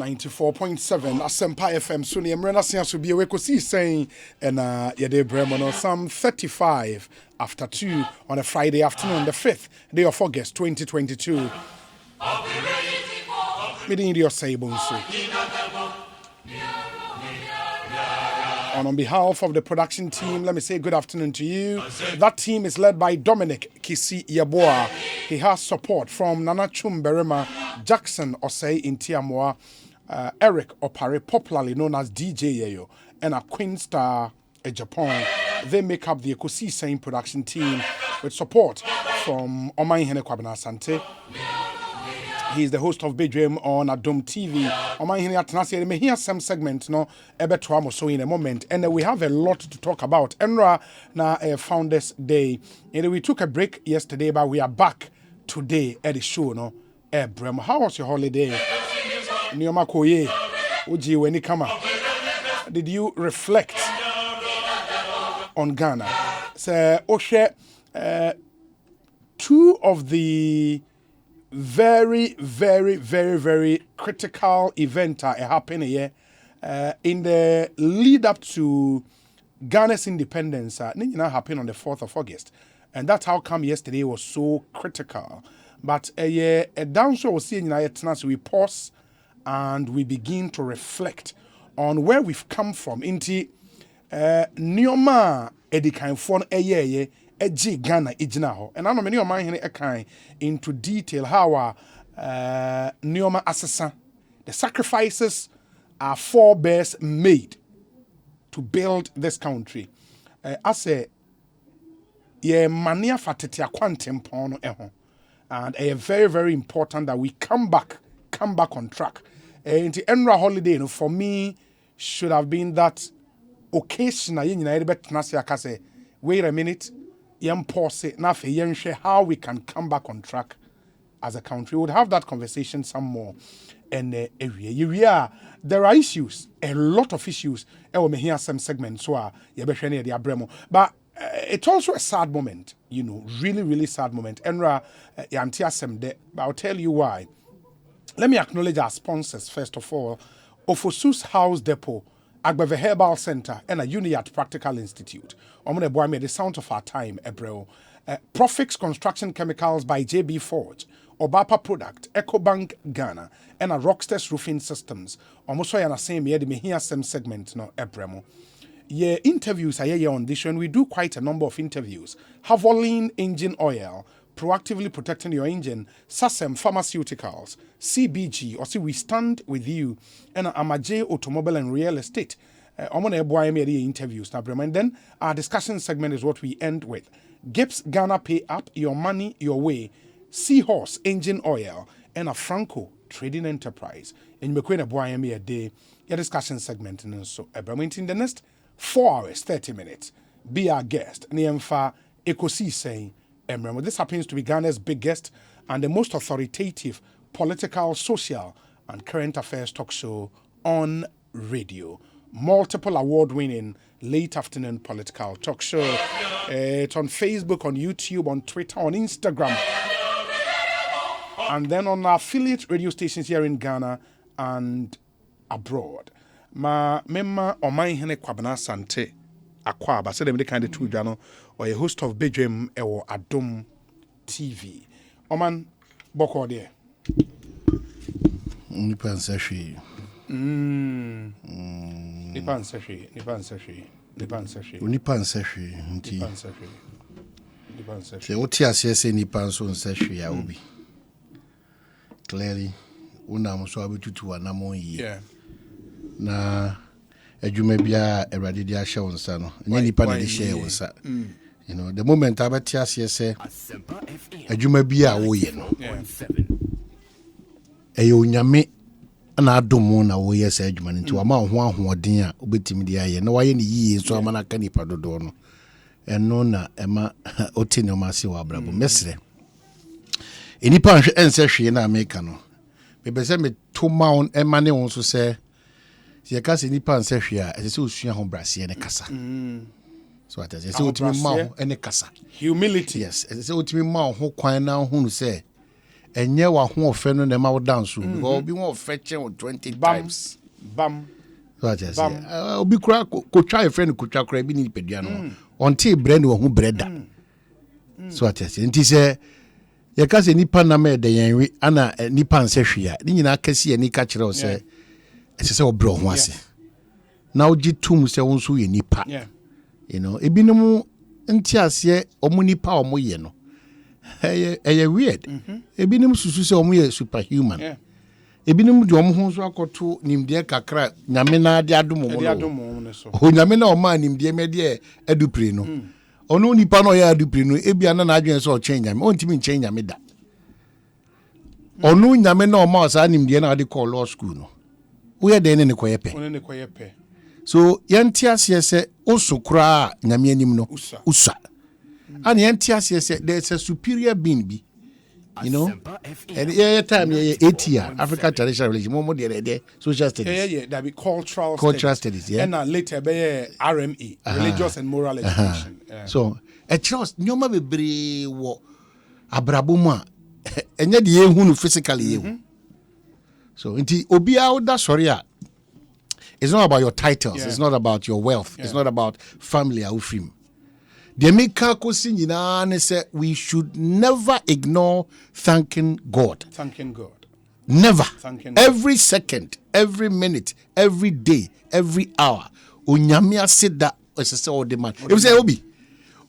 94.7 Asempa FM so ne mrena sia so bia Ekosiisen yede bremono some 35 after 2 on a Friday afternoon, the 5th day of August 2022. Meeting your Sabonsu. On behalf of the production team, let me say good afternoon to you. That team is led by Dominic Kisi Yaboa. He has support from Nana Chumberema, Jackson Osei Intiamoa, Eric Opare, popularly known as DJ Yayo, and a Queen Star Japan. They make up the Ekosiisen production team with support from Omahene Kwabena Asante. He is the host of Bedroom on Adom TV. M'Ahiasem M'Ahiasem segment no ebe so in a moment, and we have a lot to talk about. Enra na Founders Day. And we took a break yesterday, but we are back today at the show. No, Brem, how was your holiday? Nioma koye, uji weni kama. Did you reflect on Ghana? So, Oshe, two of the very critical event happening here in the lead up to Ghana's independence. Happened on the 4th of August, and that's how come yesterday was so critical. But a downshow was seeing so we pause and we begin to reflect on where we've come from. Inti Nioma edikan fon Eji Ghana ijina, and I know many of my kind into detail how Nioma assessa the sacrifices our forebears made to build this country. I say ye mania fatetia quantum pono and very important that we come back on track. Into Enra holiday, for me, should have been that occasion. Wait a minute. How we can come back on track as a country. We would have that conversation some more. And there are issues, a lot of issues. M'Ahiasem segment, so but it's also a sad moment, really sad moment. Enra M'Ahiasem, but I'll tell you why. Let me acknowledge our sponsors first of all. Ofosu's House Depot, Agbeve Herbal Center, and a Uniat Practical Institute. The sound of our time, Ebreo. Profix Construction Chemicals by JB Forge, Obapa Product, EcoBank Ghana, and a Rockstars Roofing Systems. Almost the same year, the M'Ahiasem segment, no, Ebremo. Yeah, interviews are here on this, and we do quite a number of interviews. Havoline Engine Oil, proactively protecting your engine. SASEM Pharmaceuticals, CBG, or see we stand with you, and Amaje Automobile and Real Estate. I'm going to interviews now, and then our discussion segment is what we end with. Gibbs Ghana Pay Up, your money, your way. Seahorse Engine Oil, and a Franco Trading Enterprise. And you're going to a day, your discussion segment, and so in the next 4 hours, 30 minutes. Be our guest, Niemfa Ekosiisen M'Ahiasem. This happens to be Ghana's biggest and the most authoritative political, social, and current affairs talk show on radio. Multiple award-winning late afternoon political talk show. It's on Facebook, on YouTube, on Twitter, on Instagram, and then on our affiliate radio stations here in Ghana and abroad. Memma Omahene Kwabena Asante Akwaba said them the kind of two jano or a host of Bedroom or Adom TV. Oman Boko there. Nipan Sashi. Nipan Sashi. The OTS say Nipan so Sashi Aubi. Clearly, Unam so able to anamo ye. Yeah. Na Ejumebia Eradidia show son. Nipan the share was that. The moment Abatias say Ejumebia Oyen. Eyo nyame na adomo na wo yes adwuma nti wa ma ho ahoden a obetimi dia ye na waye ne yie so amana ka nipa dodo no eno na ema otini o ma se wa brabo mesre enipa hwe ense hwe na America no be se me to maun ema ne won so se ye ka se nipa ense hwe a ese osua ho brase ne kasa so at ese otimi maun ene kasa humility. Yes ese otimi maun ho kwan na hu no se enye wa ho ofe no na ma wo dance because obi ho ofe che 20 times bam so I say obi kura ko twa e friend ko twa kura bi ni pedua no onte brand wo ho breda so I say nti say ye ka se nipa na me de yenwe ana nipa nse hwea ni nyina akasi ani ka kire o se ese se obro ho ase na ogi tum se won so ye nipa you know ebinum nti ase omu nipa omu ye no eye weird ebinum susu se omu ye superhuman ebinum de omu ho so akoto nimde kakra nyame na ade adomo no o nyame na o ma nimde me de adupre no ono nipa no ya adupre no ebia na adwen so o chen nyame o ntimi chen nyame da ono nyame na o ma sa nimde na ade call law school no wo ye de ne koyepe so yantia se osokura nyame anim no usa and yantia se there's a superior being be you know and yeah time yeah 8 year African traditional religion more there social studies yeah that be cultural studies yeah and later be RME religious and moral education so a trust nyoma bebre wo abrabo mu a enye de ehunu physically ehu so nti obi a oda sorry a it's not about your titles it's not about your wealth it's not about family awufrim. The Mika Kosinina said we should never ignore thanking God. Never. Every second, every minute, every day, every hour. Unyamia said that as a say the man. If say Obi,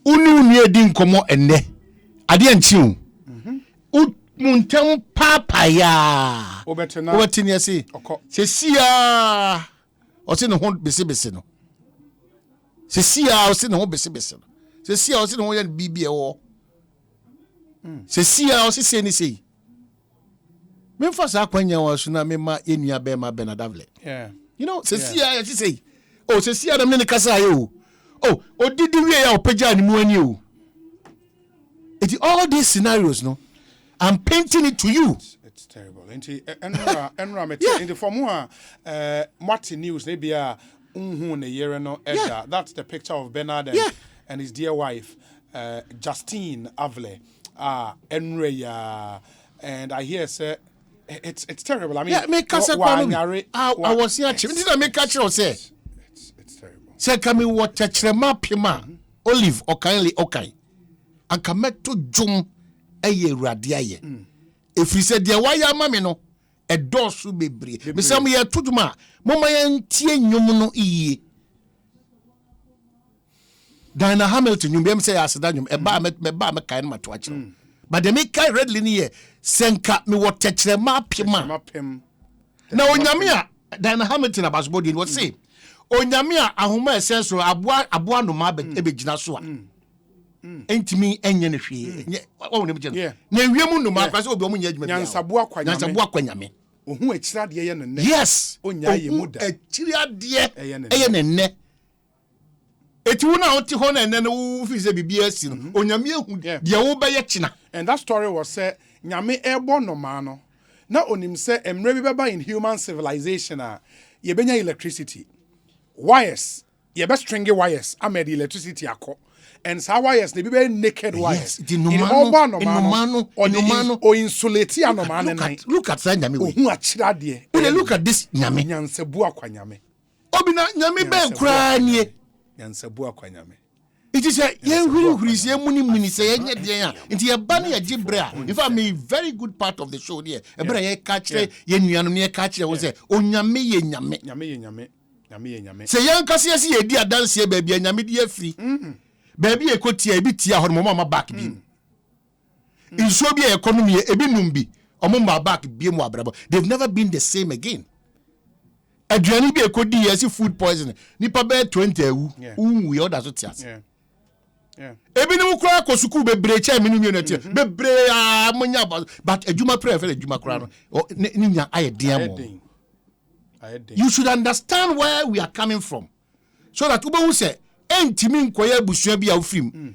unu nie din komo enne. Ade anchi u muntem papaya. Obetena say. Se sia o se no ho bese no. Se sia o se no ho bese no. Se sia o se no yan bibi e wo se sia o se se ni sei me fa sa kwanya wo so na me ma enua be ma benadavle you know se sia ya sei oh se sia na me ne kasa ye o oh odidi wie ya opagya ni mu ani o it all these scenarios no I'm painting it to you. It's terrible. Enra me in the form Martin news ne bia unhu ne yere no edda that's the picture of Bernard and his dear wife, Justine Avle, Enreya, and I hear say it's terrible. I mean, I was here. Did I make catch say? It's terrible. Say, come in what Chrema Pima, Olive, or kindly okay, and come to Jum a year radiaye. If we said, dear, why am mamino? A door should be brave. Miss Amia Tuduma, Mama and Tien Yumuno E. Diana Hamilton, you say as that you me ba kind ma to acho. But they make red linear senka me what touch them map him. Now onyamia Diana Hamilton about body what say. Onyamia ahoma sense aboa no ma be gina so a. Entimi enye ne hwe. Wo ne bigina. Na wiemu no ma kwase obi omo nya adwuma. Nyansaboa kwa nyame. Ohu akirade ye ne ne. Yes. Onya ye muda. Akirade ye ne ne. Eti wona oti ho na ene no fi se bibia si no onyame ehu de wo be ye kina and that story was say nyame ebo no ma no na onim se emre bi beba in human civilization ye benya electricity wires ye be stringy wires amid electricity akọ and sa wires ne bi be naked wires in no o insulate anoma ne look at that nyame we ohu akira de look at this nyame nyansabu akwa nyame obi na nyame be kura nie yansabu akwanyame it is a huri se muni se yenye den a nti ye ba na ye gibre a in fact me very good part of the show there e bra ye ka kire ye nuanu ne ka kire wo se onyame ye nyame se yan kase ye si ye di adanse ye ba bia nyame di afiri ba bia ekotia e bi tia ho mo ma back bi inso bia economy e bi numbi omo ma back bi mu abrabo they've never been the same again. Aduani bi ekodi yesi food poisoning nipa be 20 ewu unwi oda so tias ebi ni ukura ko suku bebre cha minu mi na tie bebre amonya but adwuma prefer adwuma kura no ni nya ayedin mo you should understand where we are coming from so that ubo hu se entimi nkoya abusua bi awfim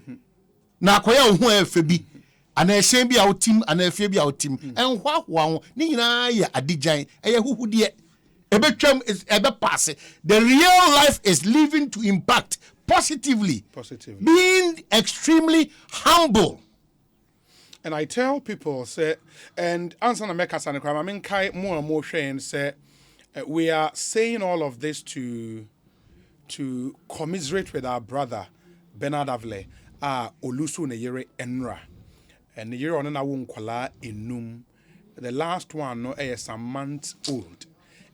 na akoya ohu afa bi ana ehyen bi awtim ana afie bi awtim enhwahwa ho ni nyina ya adigan eye huhudie the real life is living to impact positively. Being extremely humble. And I tell people, say, and answer the Mekasa and I mean, kai more and more saying, say, we are saying all of this to commiserate with our brother Bernard Avle, Olusu Neyere Enra, and the year on na wunkwala enum. The last one no is a month old,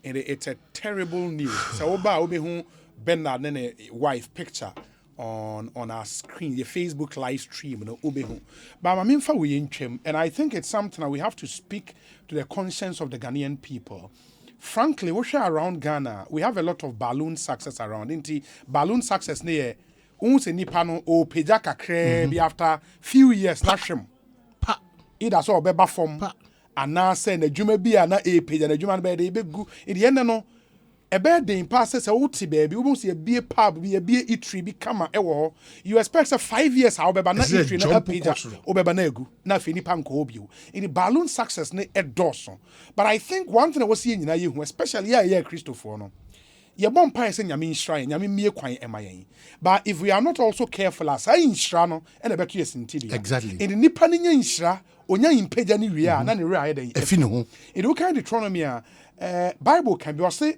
and it's a terrible news. So obi hu Bernard and wife picture on our screen, the Facebook live stream, no obi hu. But I mean for we in chem, and I think it's something that we have to speak to the conscience of the Ghanaian people. Frankly, we share around Ghana, we have a lot of balloon success around. Inti balloon success near unse nipa no o peja kakre bi after few years na hwem. Pa. Ida so obeba form. Ana say na dwuma bi ana e peja na dwuma no be dey begu. In the end no ebe dey pass say wuti baby, we see be a pub, be a eatery bi kama ewo ho. You expect say 5 years how obeba na eatery na peja obeba na egu. Na fe nipa nko obi o. In the balloon success ne edoso. But I think one thing I was seeing in you, especially yeah, Christopher, no. Ye bon pa say nyame nshran, nyame mie kwan emayen. But if we are not also careful as I nshra no, and beto yes intidia. Exactly. In the nipa ni nshra, onya impeja ni ria, na ni ria ye den. Efi ne ho. In the kind of Deuteronomy, Bible can be say,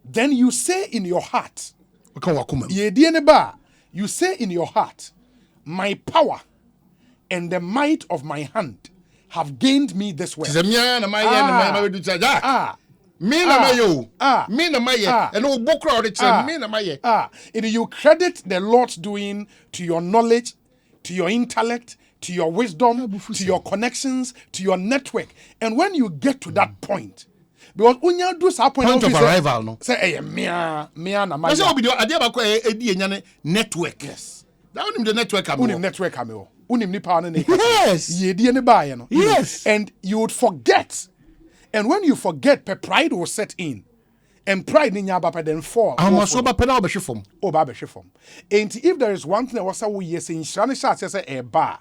then you say in your heart, ye die ne ba, you say in your heart, my power and the might of my hand have gained me this way. Me na mayo. Me na maye. And o bokra o me na maye. And you credit the Lord's doing to your knowledge, to your intellect, to your wisdom, to your connections, to your network. And when you get to that point, because when you do some point of arrival, no. Say, me na maye. That's how we do. Adi abako edi enyane network. Yes. That one the network amo. Unim network amo. Unim ni pa ne. Yes. Ye die ne ba ye no. Yes. And you would forget. And when you forget, pride will set in. And pride in your then fall. I'm also about pedal be shifom. Oh, babe shifom. And if there is one thing that was a we yes in Shani Shat says a bar.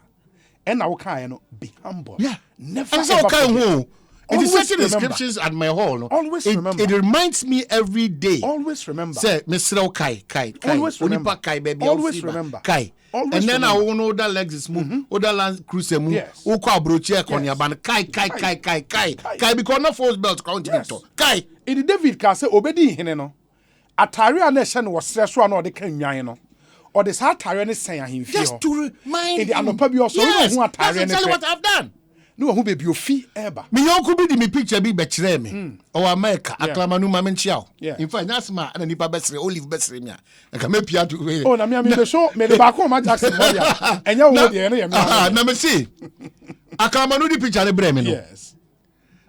And now can be humble. Yeah. Never. And so okay, it is certain descriptions at my hall. No? Always remember. It reminds me every day. Always remember. Say, Mr. Kai. Always remember. Kai, baby. Always remember. Kai. Always and then remember. I want other legs move, other land cruise move. Yes. Uko abroche konya ban Kai because no force belt continental. Kai. In the David can say obedi hene no. Atare a na hye no stress so na o de kan nwan no. Or the atare ne sen ahemfie. Just to remind in the anopa bi also yes, who atare ne. That's what I've done. No who baby ofi eba. Me yonko bi di me picture bi be kire me. O America aklamanu ma me chia. In fact that's my na nipa besre olive besre me. Nka me pia to we. Oh na me be show me the back ma Jackson Moria. Enya wo de na ye me. Na me see. Aklamanu di picture ne bre me no. Yes.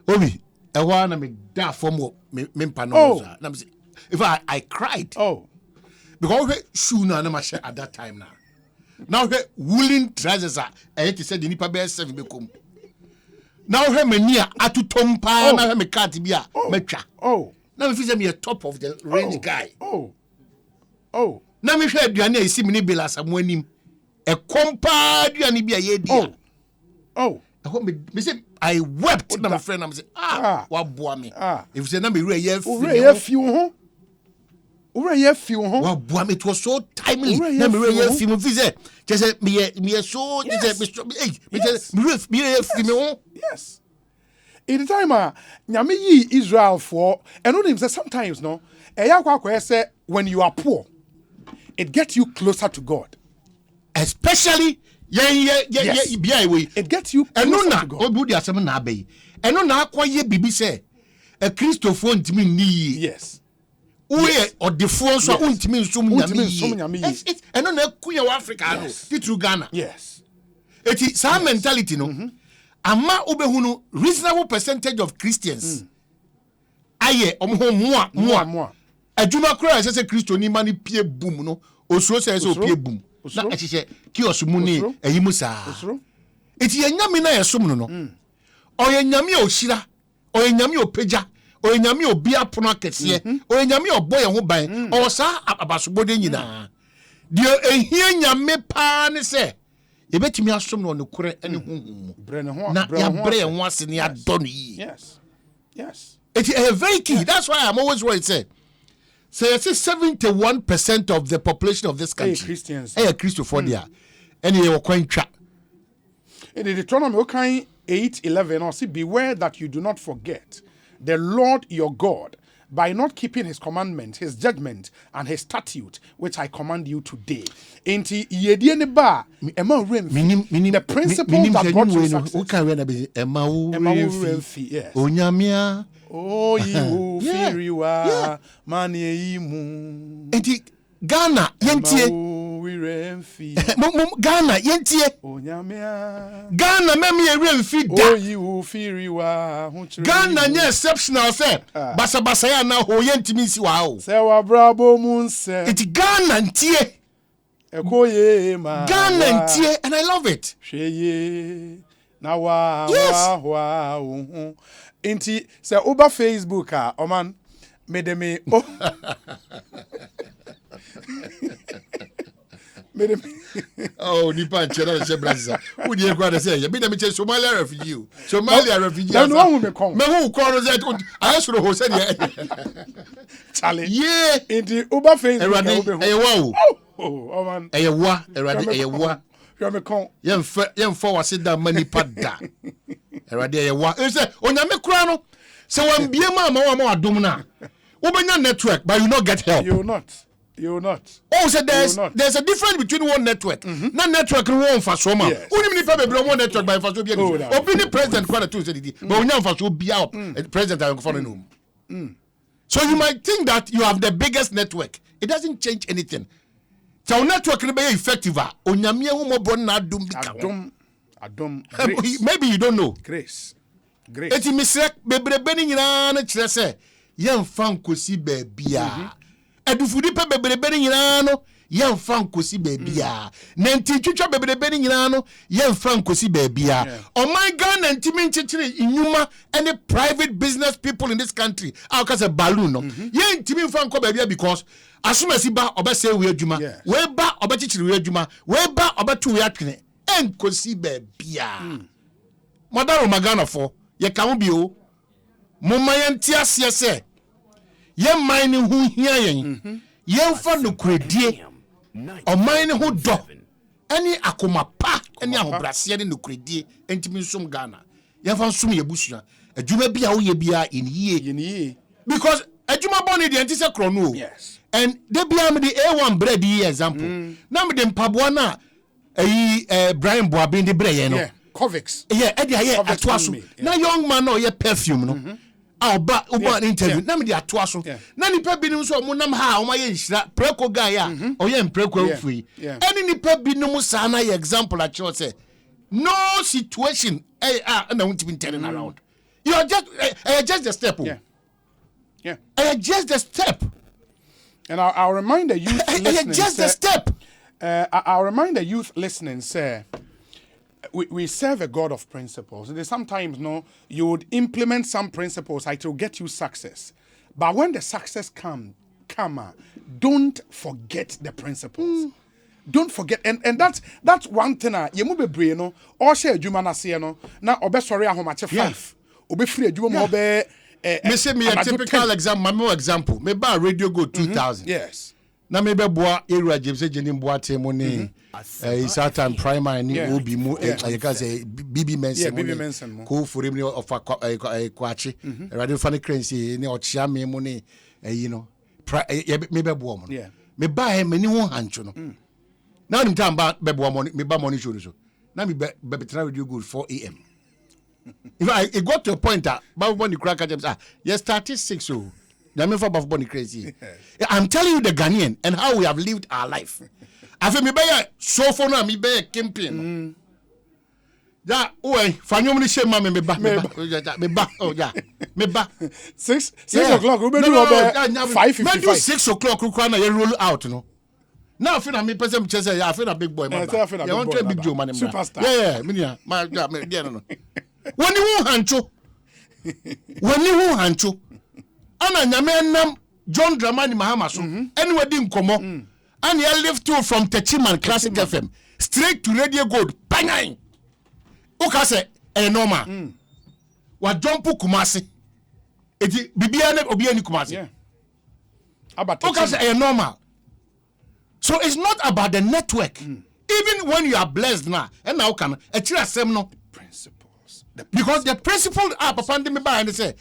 Obi e ho na me da form me mpa no so. Na me see. In fact I cried. Oh. Because we shoe na ma share at that time now. Now we woolen trousers are e ti say the nipa be 7 be kom. Now he me near atutom pa na he me cat bia metwa. Oh. Now me feel say me a top of the range guy. Oh. Now me hwe aduane e si me ni bela samoanim. E kompa aduane bia ye dia. Oh. Me say I wept na my friend am say wa boa me. If say na me re ye fi ho. Wa boa me, it was so timely. Na me re ye fi mo fi say just me so just me re fi me ho. Yes. In the time, nyame yi Israel for, and only say sometimes no, say when you are poor, it gets you closer to God. Especially it gets you closer to God. Obudi asem na abai. Eno na akwaye bibi say a Christopher ntimi ni. Yes. Uye odefo so ntimi nsum nyame. Eno na kuya wa Africa no, through Ghana. Yes. Eti sa mentality no. Ama ubehunu reasonable percentage of Christians. Aye omho moa. Adwuma kura say Christo ni mani pie boom no. Osuro say pie boom. Na ehye kios mu ni eyimu saa. Eti yanyame na yesom no no. Oyanyame ohyira, oyanyame opeja, oyanyame obi apono akese, oyanyame oboye ho ban. O saa abasobode nyina. Die ehie nyame pa ne se ebetimi asom no nokure ene honhom na ya bre ho ase ne adon yi. Yes. It is very key. That's why I'm always worried say 71% of the population of this country Christians. Christopher there. And you were quite In Deuteronomy 8:11, or see, beware that you do not forget the Lord your God by not keeping his commandment, his judgment, and his statute, which I command you today. Inti yediene ba ema uremfi. The principle that brought you success. Yes. Onyamia. Oh, you firiwa mani imu. Inti Ghana yentie. Ghana yentie. Onyamia. Ghana memi eremfi da. Oh, you firiwa. Ghana nye exceptional say. Basa ya na ho yentimi si wa o. Se wa brabo munse. Inti Ghana ntie. Ekoye ma. Ghana ntie, and I love it. Sheye na wa Yes. wa. Inti se uba Facebook oman medeme oh. Oh, Nipan Chera Shebraza. Who do you go to say? You been a Somalia refugee. Somalia refugee. No one will come. Me who call that? I asked who said Charlie. Yeah. Inti uba Facebook. Oh, man. Ewa. Yemfa wase da mani pada. Erade ewa. E say onyame kura no. Se wan bie ma wa adom na. Ubenya network but you not get help. You will not. Oh, so there's a difference between one network. Na network no one for so ma. Uni ni pa be one network by for so bia. Obi president kwa to say but onya for so bia president I for no. So you might think that you have the biggest network. It doesn't change anything. So network no be effective. Onyame hu mo bro na adom bi ka. Adom. Maybe you don't know. Grace. Eti misrek bebrebe ni nyina na kire se yemfa nkosi ba bia. Adufudi pe bebrebe ni nyina no yemfa nkosi ba bia. Na ntitwitwa bebrebe ni nyina no yemfa nkosi ba bia. Oh my God, na ntimi nchichire inyuma any private business people in this country. Aka say balloon no. Ye ntimi mfa nko ba bia because asumasi ba obese we adwuma. We ba obechichire we adwuma. We ba obetu we atwene. Enkosi ba bia. Madaro magana for ye kan bi o. Momma yenti ase se ye man ne hu hia yen ye mfa no kredie o man ne hu do ani akoma pa ani ahobrase ne no kredie entimi nsum Ghana ye mfa nsum ye busua adwuma bia wo ye bia eniye because adwuma boni de enti se krono o and de bia me the A1 bread yi example na me de mpaboa na Brian Boabi de bread no Covix atoaso na young man no ye perfume no Oba interview na me de atoaso na nipa binim so mo nam ha o ma ye nhira preko guy o ye preko afui any nipa binim sa na ye example at you say no situation na won't be turning around you are just the step just the step and I'll remind the youth listening just the step I'll remind the youth listening say we serve a God of principles. And sometimes you would implement some principles it will get you success. But when the success come, don't forget the principles. Don't forget, and that's one thing. You move a brain, or share Juma na see no. Now obe sorry a homache 5. Obe free Juma obe. Me say me a typical example. Me ba radio go 2000. Yes. Na me be boa area James Jenim boate mo ne is that time primary ni obi mu I can say BB Mensen ko for him of kwachi radio fan crazy ni ochia me mo ne you know me be boa mo me ba he me ni ho hancho no na nim time ba be boa mo me ba morning show so na me be try radio good 4 a.m. If it got to a point that ba when the crack James yes 36 so crazy. I'm telling you the Ghanaian and how we have lived our life. I feel me buy so for now me buy campaign. Yeah, fanyo me shame me ba. Oh yeah. Me ba. 6 o'clock we do about 5:55. 6 o'clock we can roll out no. Now I feel me person say I feel a big boy man. You want to big Joe man. Superstar. Yeah, me no. When you hancho Ana nyame nam John Dramani Mahama so anyway din komo and you live to from Techiman Classic FM straight to Radio Gold bang uka say normal wa jump Kumasi eti bibia na obi ani Kumasi uka say normal so it's not about the network Even when you are blessed now, and now can no Principles. because the principle are papa me by and say,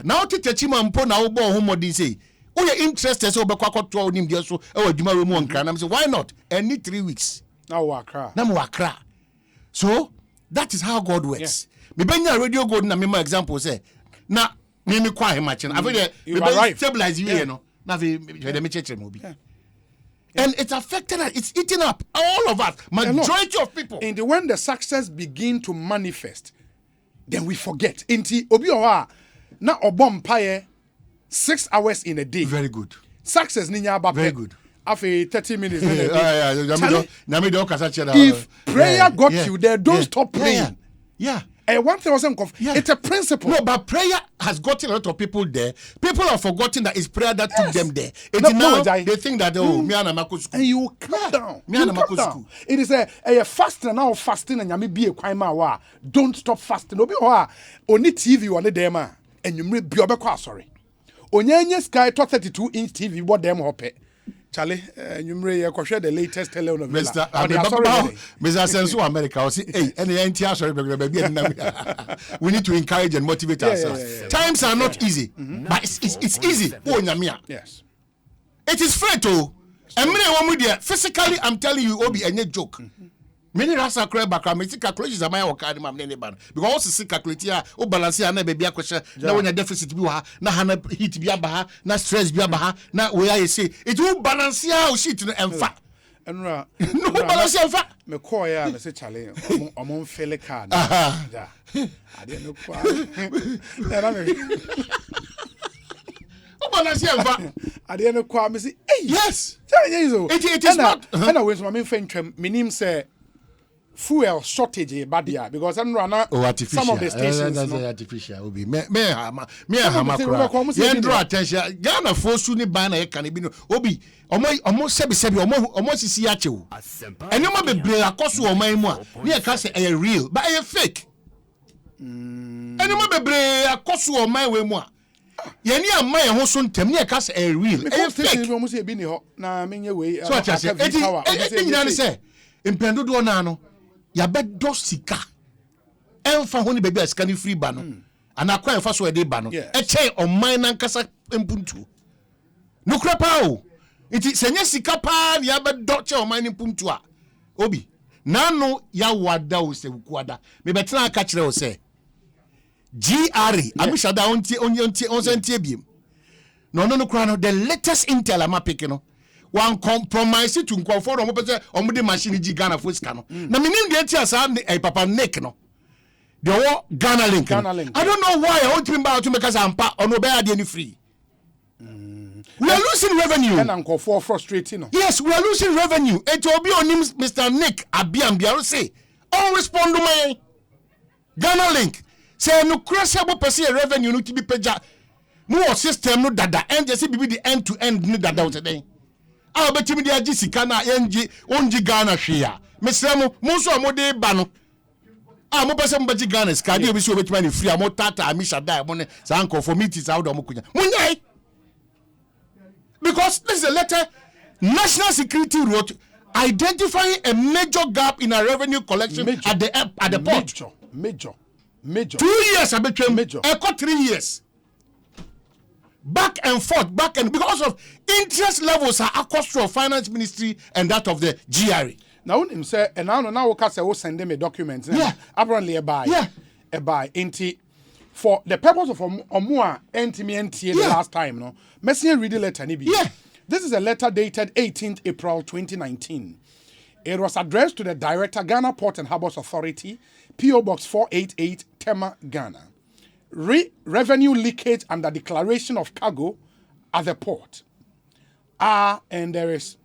now to teach him mpo na wo bo ho say, oh you interested so be kwakwa to onim dia so e wadwuma we mu nkra na say why not? And need 3 weeks. Now Accra. Na mo Accra. So that is how God works. Me benya radio God na me ma example say, na me kwa him match na ave me stabilize you no. Na me church mo bi. And it's affected us. It's eating up all of us. Majority of people. And when the success begin to manifest, then we forget. Inti obi oha na obompaye 6 hours in a day. Very good. Success ninya aba. Very good. After 30 minutes. If prayer got you there, don't stop praying. Yeah. And 1,000 it's a principle. No, but prayer has gotten a lot of people there. People have forgotten that it's prayer that took them there. They think that me and Makusku. And you calm down. Me and Makusku. It is a fasting now fasting and yami be a kwaima wa. Don't stop fasting. Obi wa only TV one day ma and you may be obekwa sorry. Onyenye Sky 32-inch TV what them hope. Charlie, you may share the latest telenovela. Mr. Sensu America, I say, hey, and the NTR, sorry, we need to encourage and motivate ourselves. Times are not easy, but it's easy. Yes. It is fair to. And physically, I'm telling you, Obi, any joke. Many rasa crab back, I make calculations. I might work out my name because also see calculate here, oh, balance here, never be a question. Now, when a deficit be na hana heat be abaha, na stress be abaha, na where I say it will balance here, shit and fat. And no balance here, fat. Me call ya, me say Charlie, I'm on fair card. I didn't know quite. I didn't know quite. Me say, hey, yes, it is not. And I was my main friend, my name say. Fuel shortage bad here because I'm running some of the stations. That's artificial. Obi me draw attention. Ghana force ni ban na can be no. Obi omo sebi omo sisi ache o. Enema bebre akoso oman mu a na ka say e real but e fake. Enema bebre akoso oman we mu a ye ni ama ye ho so ntem na ka say e real. E fake. Omo say bi ni ho na menye we. So I say e nyina say impendo do na no ya bedo sika emfa ho ni baby asika ni free ba no ana kwa emfa so e dey ba no e che oman na nkasa empuntu no kra pa o iti senye sika pa ni ya bedo che oman ni empuntu a obi nano ya wada o se kuada me betra aka kire o se GRE amishada ontie biem no kra no the latest intel am picking no one compromise to conform on the machine Ghana for scan. Na minim de tia sa papa Nick no. The Ghana link. I don't know why I want to about to make us ampa or no bear any free. We are losing revenue. And uncle for frustrating. Yes, we are losing revenue. It will be on him, Mr. Nick Abiambia say. All respond to my Ghana link. Say no crash about per revenue no to be peja. More system no dada and just be the end to end no dada today. I bet you the Jessica na onji Ghana share. Mesremo monso amode ba no. Mo person ba Ghana ska dey be so bet money free amo tata amisha die mo ne san conformities out do mo kunya. Munyai. Because this is a letter National Security wrote identifying a major gap in our revenue collection at the port. Major. 2 years I bet major. 3 years. Back and forth, because of interest levels are across the finance ministry and that of the GRE. Now, him say, and now we can say, send them a document. Yeah. Apparently, a buy. Inti for the purpose of Omua NTMNT the last time. No, Messiah read the letter. Yeah. This is a letter dated 18th April 2019. It was addressed to the Director, Ghana Port and Harbours Authority, PO Box 488, Tema, Ghana. Revenue leakage and the declaration of cargo at the port. And there is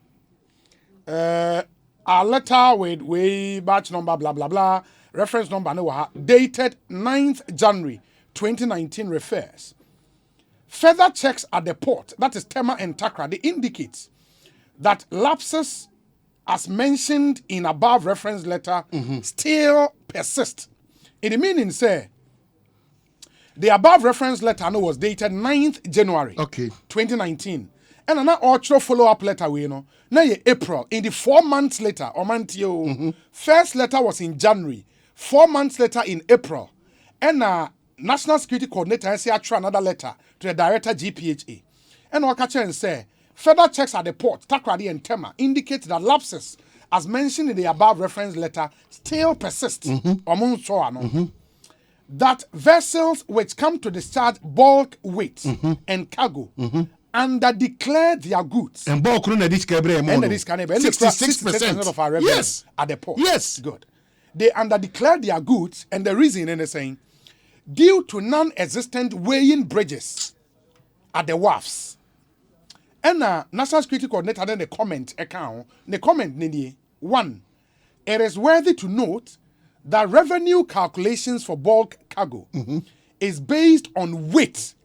a letter with way batch number blah blah blah reference number dated 9th January 2019 refers. Further checks at the port, that is Tema and Takra, they indicate that lapses as mentioned in above reference letter still persist. In the meaning say the above reference letter was dated 9th January 2019. And na ultra follow-up letter we no. Na ye April. In the 4 months later, or month yo, first letter was in January. 4 months later in April. And National Security Coordinator say another letter to the Director GPHA. And Wakache and say, further checks at the port, Takrady and Tema indicate that lapses, as mentioned in the above reference letter, still persist. That vessels which come to discharge bulk weight and cargo under-declare their goods. And bulk no this 66% of our revenue at the port. Yes. Good. They under-declare their goods, and the reason, and they're saying, due to non-existent weighing bridges at the wharfs. And National Security Coordinator then the comment account. The comment nini 1. It is worthy to note that revenue calculations for bulk cargo is based on weight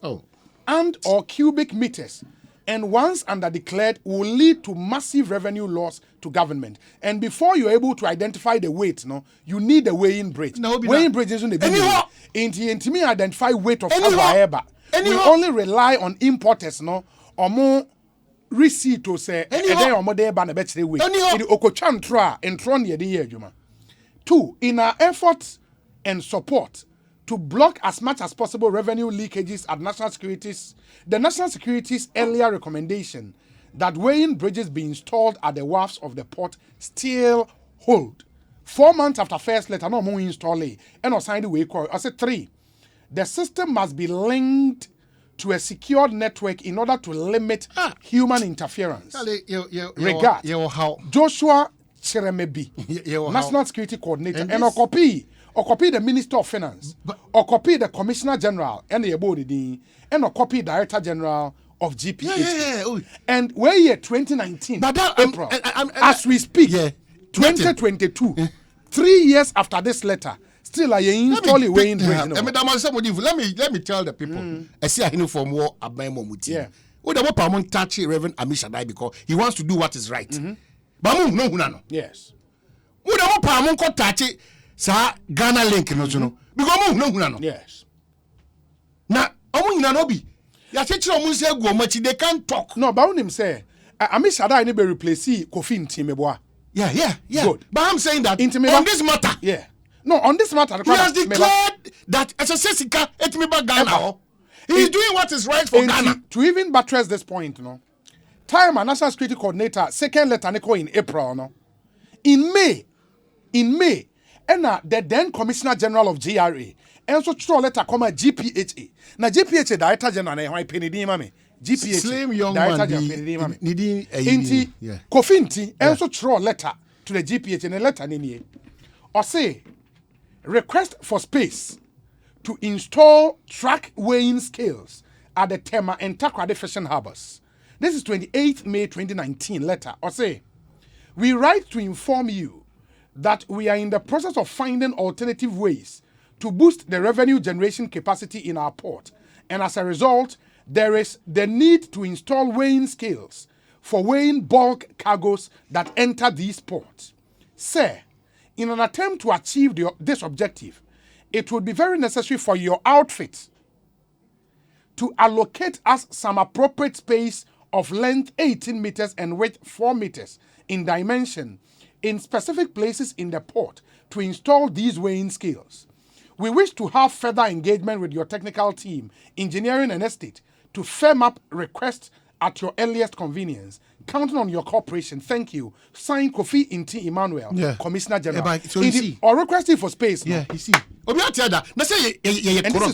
and or cubic meters, and once under-declared will lead to massive revenue loss to government. And before you're able to identify the weight, you need a weighing bridge. Weighing bridge isn't a big deal. Into me identify weight of cargo. We only rely on importers, or more receipt to say, or more there ban a better weight. In Okochantra and Tron ye the year, Juma. 2, in our efforts and support to block as much as possible revenue leakages at the National Security's earlier recommendation that weighing bridges be installed at the wharfs of the port still hold. 4 months after first letter, no more install it, and signed the way call. I said 3, the system must be linked to a secured network in order to limit human interference. Regard, Joshua Cheremebi, National Security Coordinator, and a copy the Minister of Finance, or copy the Commissioner General, and the body, and a copy Director General of GPH. And we're here 2019, April, as we speak, 2022, 3 years after this letter, still I install a weighing bridge. Let me tell the people. I see a uniform war at my mom. Yeah. What about Pamon touchy Reverend Amishadai because he wants to do what is right. No. Yes. What about Pamon touchy sa Ghana link no because no. Yes. Now, Omunanobi. Ya teacher say go much they can't talk. No, but him say Amishadai need be replace Kofi Ntimeboa. Yeah. Good. But I'm saying that on this matter. Yeah. No, on this matter, he has declared that as a Sesika Etimiba Ghana. He is doing what is right for Ghana. To even buttress this point, time a National Security Coordinator, second letter in April, in May, and the then Commissioner General of GRA, and so true letter come at GPHA. Now GPHA Director General, why penny mame? GPHA slim young Director man, General penny Inti Kofinti, and so true letter to the GPHA, and a letter in or say. Request for space to install track weighing scales at the Tema and Takrady fishing harbors. This is 28th May 2019 letter. Or say, we write to inform you that we are in the process of finding alternative ways to boost the revenue generation capacity in our port. And as a result, there is the need to install weighing scales for weighing bulk cargoes that enter these ports. Sir, in an attempt to achieve this objective, it would be very necessary for your outfit to allocate us some appropriate space of length 18 meters and width 4 meters in dimension in specific places in the port to install these weighing scales. We wish to have further engagement with your technical team, engineering and estate to firm up requests at your earliest convenience. Counting on your cooperation, thank you. Signed Kofi Inti Emmanuel, Commissioner General. So you see, or requesting for space. Yeah, you see. And this is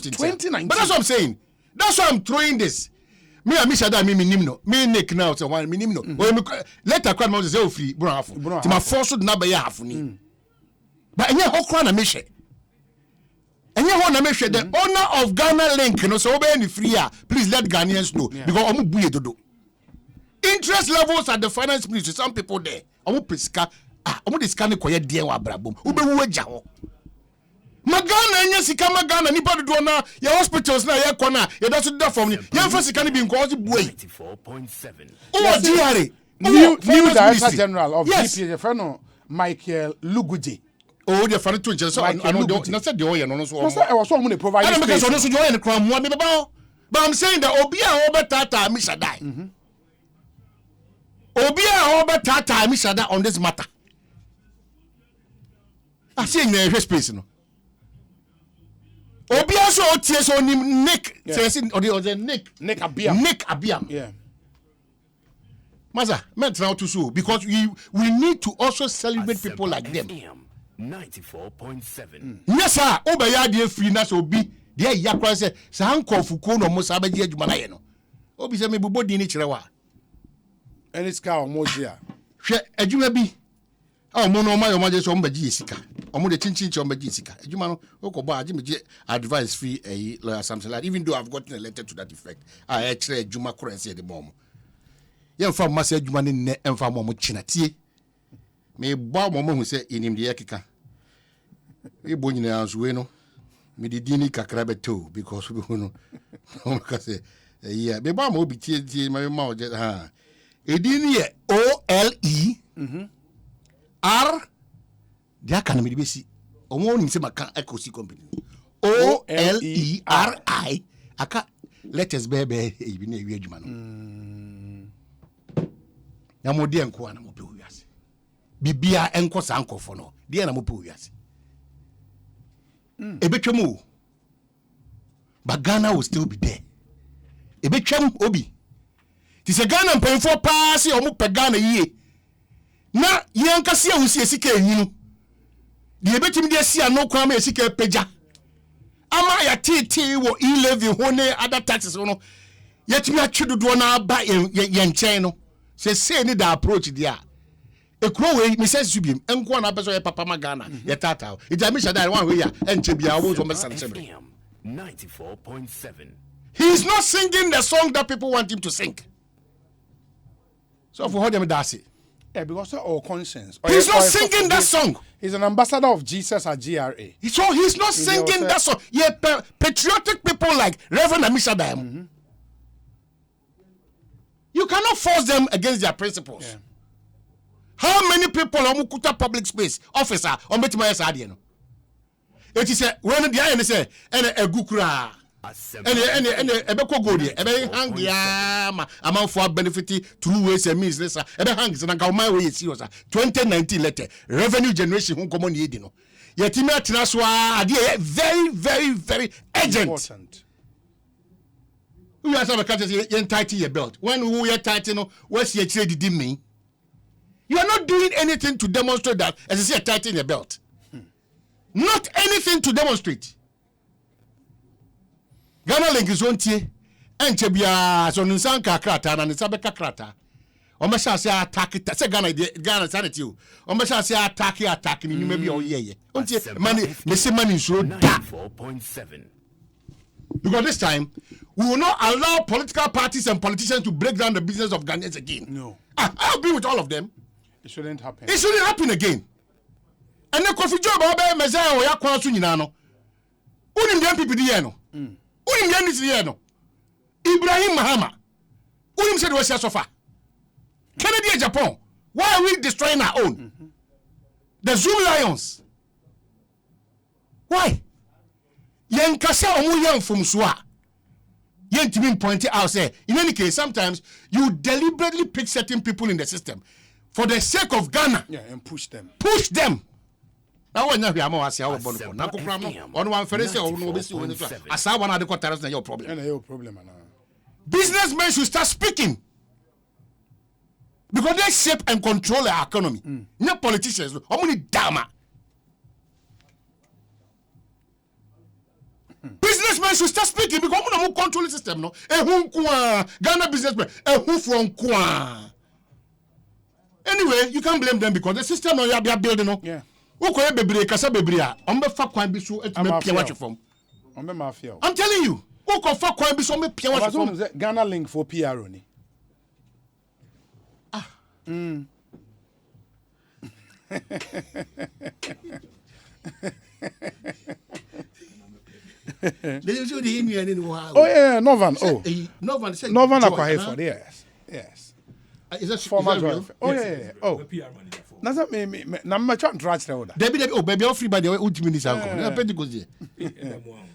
2019. But that's what I'm saying. That's why I'm throwing this. Me and Mishada, me nimno. Me Nick now, so one me nimno. Let a crowd say free, bro. To my force would not be half ni. But any whole crown a mission. Any one a mission. The owner of Ghana Link, so be any free. Please let Ghanaians know because I'm buye to do. Interest levels at the finance ministry, some people there. Omo pesika, omo discount ko ye die wa brabom. Ube wo agya ho. Magana nya sika magana nipa do na ye hospitals na ye kona ye da so da from ni. Ye fa sika ni bi nko o buai. 94.7. Oh GRA. New Director General of GPHA, no Michael Luguje. Oh, the funny to just so I know not said the oil no so. I was one provide. I because no so join the crime one me ba. But I'm saying that obi a obetata Mishadai. Obia over time is on this matter. I see in the space no. Obia so tears on him Nick says or the Nick Abiam. Yeah. Maza, now to so because we need to also celebrate people like them. 94.7. Yes, sir. Obaya de free na so bi. There yakwa say san kofuko no mo sabaji adwuma na ye no. Obi say me bubo di ni kire wa. Any scar or mojia. Hwe adwuma bi. Ah mo no ma yo ma je so mbaji esika. Omo de chinchin cho mbaji esika. Adwuma no okobo aje me advice free lawyer something like even though I've gotten a letter to that effect. I kire adwuma currency de bom. Yen fa ma say adwuma ne ne emfa mo chinatie. Me bo mo hu say enim de yakeka. We bo nyina anso we no. Me de dini kakra beto because we no. Ka say yeah, me bo mo bi tie ma o je ha. Edini ye OLE R dia kan me de besi. Omo nim se maka Ekosiisen company. OLERI aka letters bebe e bi na ewi adwuma no. Ya mo de enko ana mo pe wiase. Bibia enko sa ankofo no. De na mo pe wiase. Ebetwam. But Ghana will still be there. Ebetwam obi. Ti se Ghana mpanfo pass e omo pe Ghana yie. Na yankase ahusi esika enyinu. De ebetim de asia no kwa ma esika pagya. Ama ya titi wo e-levy ho ne other taxes no. Yetimi atwedodo na aba ye nchen no. Se ni da approach dia. Ekuro we me say subim enko na person ye papa ma Ghana ye tata. Ija me shada one we ya enche bia wo so mesan sebre. 94.7. He is not singing the song that people want him to sing. So for how them that's it. Yeah, because of our conscience. He's not singing that song. He's an ambassador of Jesus at GRA. So he's not singing that song. Yeah, patriotic people like Reverend Amisha Diamond. You cannot force them against their principles. Yeah. How many people on Mukuta public space officer on Betimaya Sadiano? It is a when the iron say and a gukura and a beko go there, a hang yama amount for benefit through ways and means less, a hangs and a my way is 2019 letter revenue generation who come on yedino. Yet Tinaswa very, very, very urgent. Important. We have a country tighten your belt. When we are tighten, what's your trade did mean? You are not doing anything to demonstrate that as I say tighten your belt. Not anything to demonstrate. Ghana link is on tie and Chebia so Nsanka krata na Nsabeka krata. Omasha say attack it say Ghana sanity you. Omasha say attack ni maybe o ye. Ontie money me say money so da. 94.7. Because this time we will not allow political parties and politicians to break down the business of Ghanaians again. No. I agree with all of them. It shouldn't happen. It shouldn't happen again. And the coffee job obe mezaya o yakwa so nyina no. Unim dem people dey no. Unim dem this year no. Ibrahim Mahama. Unim said we sofa. Kennedy and Japan. Why are we destroying our own? The Zoom Lions. Why? Yen kasa omu yen from soa. Yen to point it out say in any case sometimes you deliberately pick certain people in the system for the sake of Ghana. Yeah, and push them. Push them. Now when you are more say our bonus. Now on one Thursday or no be see asa one of the quarters na your problem. And your problem na. Businessmen should start speaking. Because they shape and control our economy. No politicians. Only dama. Businessmen should start speaking because we don't control the system. No, Ghana businessmen, from Kwa. Anyway, you can't blame them because the system no you are building. No, Yeah. Okay, baby, kasa baby, I'm telling you, Ghana link for PR only. Oh yeah, Novan. Oh, Novan said Novan Akwahe for yes. Is that Former real? driver. Oh yeah. Oh. PR money for. Na sa me na me twa ntra kire oda. Debi oh baby all free by the way ultimate is anko. Na Pentecost there.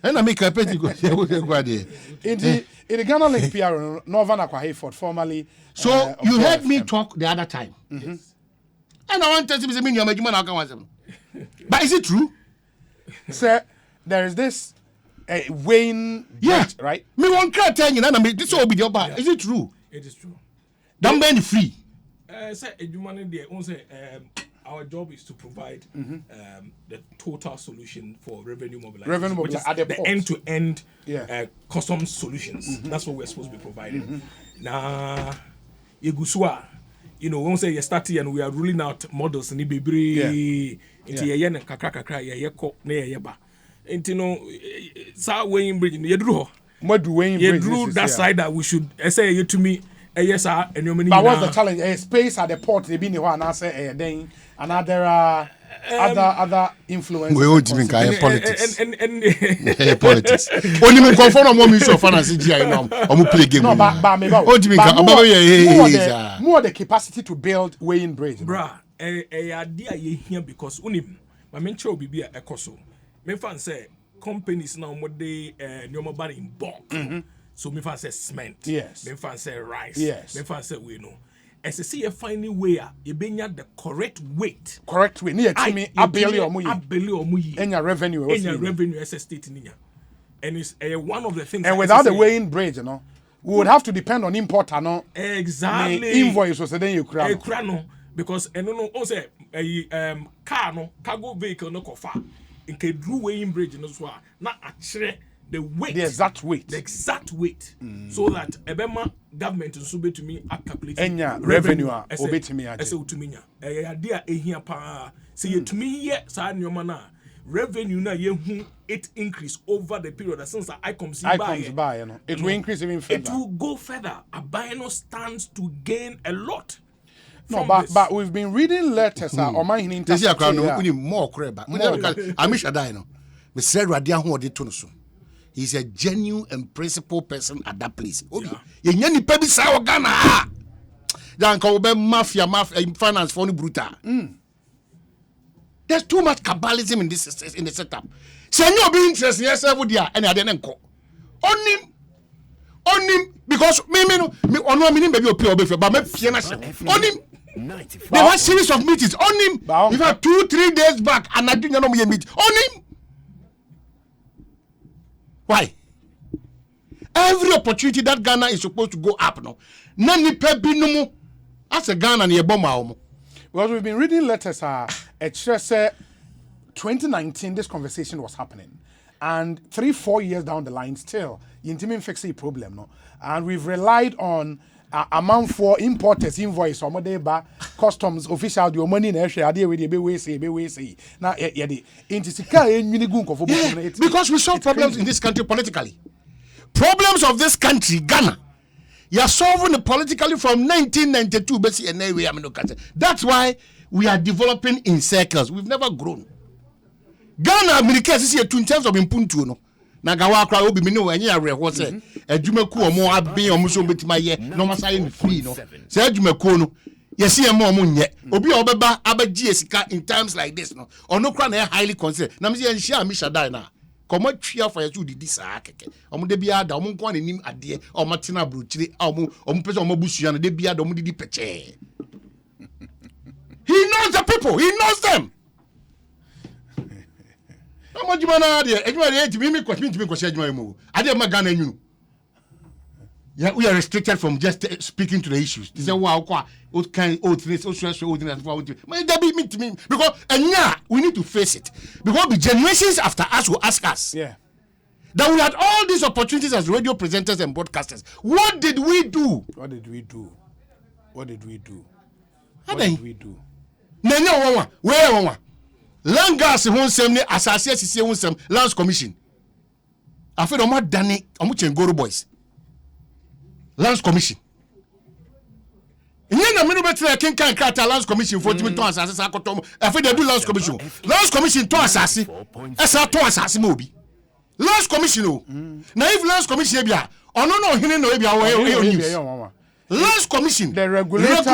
And I make a Pentecost there we go there. In the Ghana Link PR Northern Aqua Hayford formerly. So you heard me talk the other time. Yes. And I want to say me you am na kan. But is it true? Sir, there is this weighing rate, right? Me won't cry tell you na me this will be your back. Is it true? It is true. Don't be free. Say Edumane there on say our job is to provide the total solution for revenue mobilization, which is the end-to-end custom solutions. That's what we're supposed to be providing. Now, Yegusua, you know, when say you start and we are ruling out models and Ibibri into Yen Kakra, Yeko, Neyaba. And you know, Sa Wayne Bridge, you drew that side that we should say you to me. Yes, sir. But what's the challenge? Space at the port, they be the one. I say, then, and there are other influences. We won't even call politics. And politics. Only me confirm on one issue of finance. I'm play game. No, but maybe more the capacity to build weighing bridge. Bruh, idea here because unim. My mentor will be a Ekoso. My fan say companies now more they no in bulk. So me fan say cement. Yes. Me fan say rice. Yes. Me fan say we know. As you see a finding way, you bring the correct weight. Correct weight. Near to me, abeli or muyi. Any revenue. Any revenue as a state niya. And it's one of the things. And without the weighing bridge, you know, we would have to depend on importer, no. Exactly. Invoice was then you cry. Because and no, also car no cargo vehicle no kofa. In ke drew weighing bridge no so na actually. The weight, the exact weight, so that Ebema government is to me calculate revenue obey to me. As to me, idea here pa say to me here, sir, your mana revenue na it increase over the period since I comes by, you know, it will increase even further. It will go further. A buyer stands to gain a lot. No, but we've been reading letters on my hinting. This is a crown more creba. I miss a dino. We said Radia who did to he's a genuine and principled person at that place. You nyani pebi sa Ghana. Dan ko be mafia finance for brutal. There's too much cabalism in this in the setup. Say you be interested yourself there and ade nko. Onim because me ono me baby opi obefe but me pie na se. Onim they had series of meetings. Onim we had 2-3 days back and I didn't know me meet. Onim why? Every opportunity that Ghana is supposed to go up now. Nani pebinumu as a Ghana ni eboma. Well, we've been reading letters. It just 2019 this conversation was happening, and 3-4 years down the line, still intimate fix a problem, no. And we've relied on amount for importers invoice or modeba customs official the money na share dey we dey be say na the intisika enwini gun kofo because we solve problems in this country politically. Problems of this country Ghana you are solving it politically from 1992 basi and we am no country. That's why we are developing in circles. We've never grown. Ghana America is here in terms of impuntu no na gawa kra obi me no enye areho se adwumaku omo aben omo so betima ye no masai no free no se adwumaku no yesi em omo nye obi obeba abagie sika in times like this no ono kra na highly considered na me se nhia mi shadai na komo twia for yesu didi saa keke omo de bia da omo nko anim ade omo tena brochire omo pese omo busua no de bia da omo didi peche. He knows the people, he knows them. How much mana there? Yeah, we are restricted from just speaking to the issues. They say, wow, what kind of things, because we need to face it. Because the generations after us will ask us. Yeah. That we had all these opportunities as radio presenters and broadcasters. What did we do? What did we do? Nanya where Langas won sem asase asise won sem Lands Commission. Afi do ma dane omo chengoro boys. Lands Commission. Nye na me no betre kenkan krata Lands Commission for timi ton asase sakotom. Afi dey do Lands Commission. Lands Commission ton asase. Esa ton asase mo obi. Lands Commission o. Na if Lands Commission bia ono no hene no bia wo Lands Commission. The regulated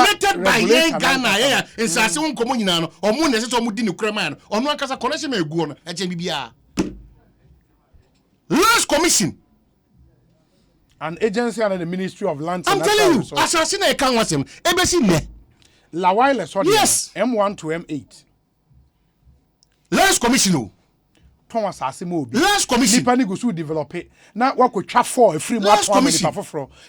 by Ghana. Yeah. In Sassi Communano or Moon as it's Mudin Kreman or no Casa Connection may go on at JBBR. Lands Commission. An agency under the Ministry of Lands. I'm telling you, assassin I can't watch him. Ebesi La wireless. Yes. M1 to M8. Lands Commission. Thomas Asimo. Lands Commission. Nipa ni go so develop it. Na what could chat for a free Lands Commission.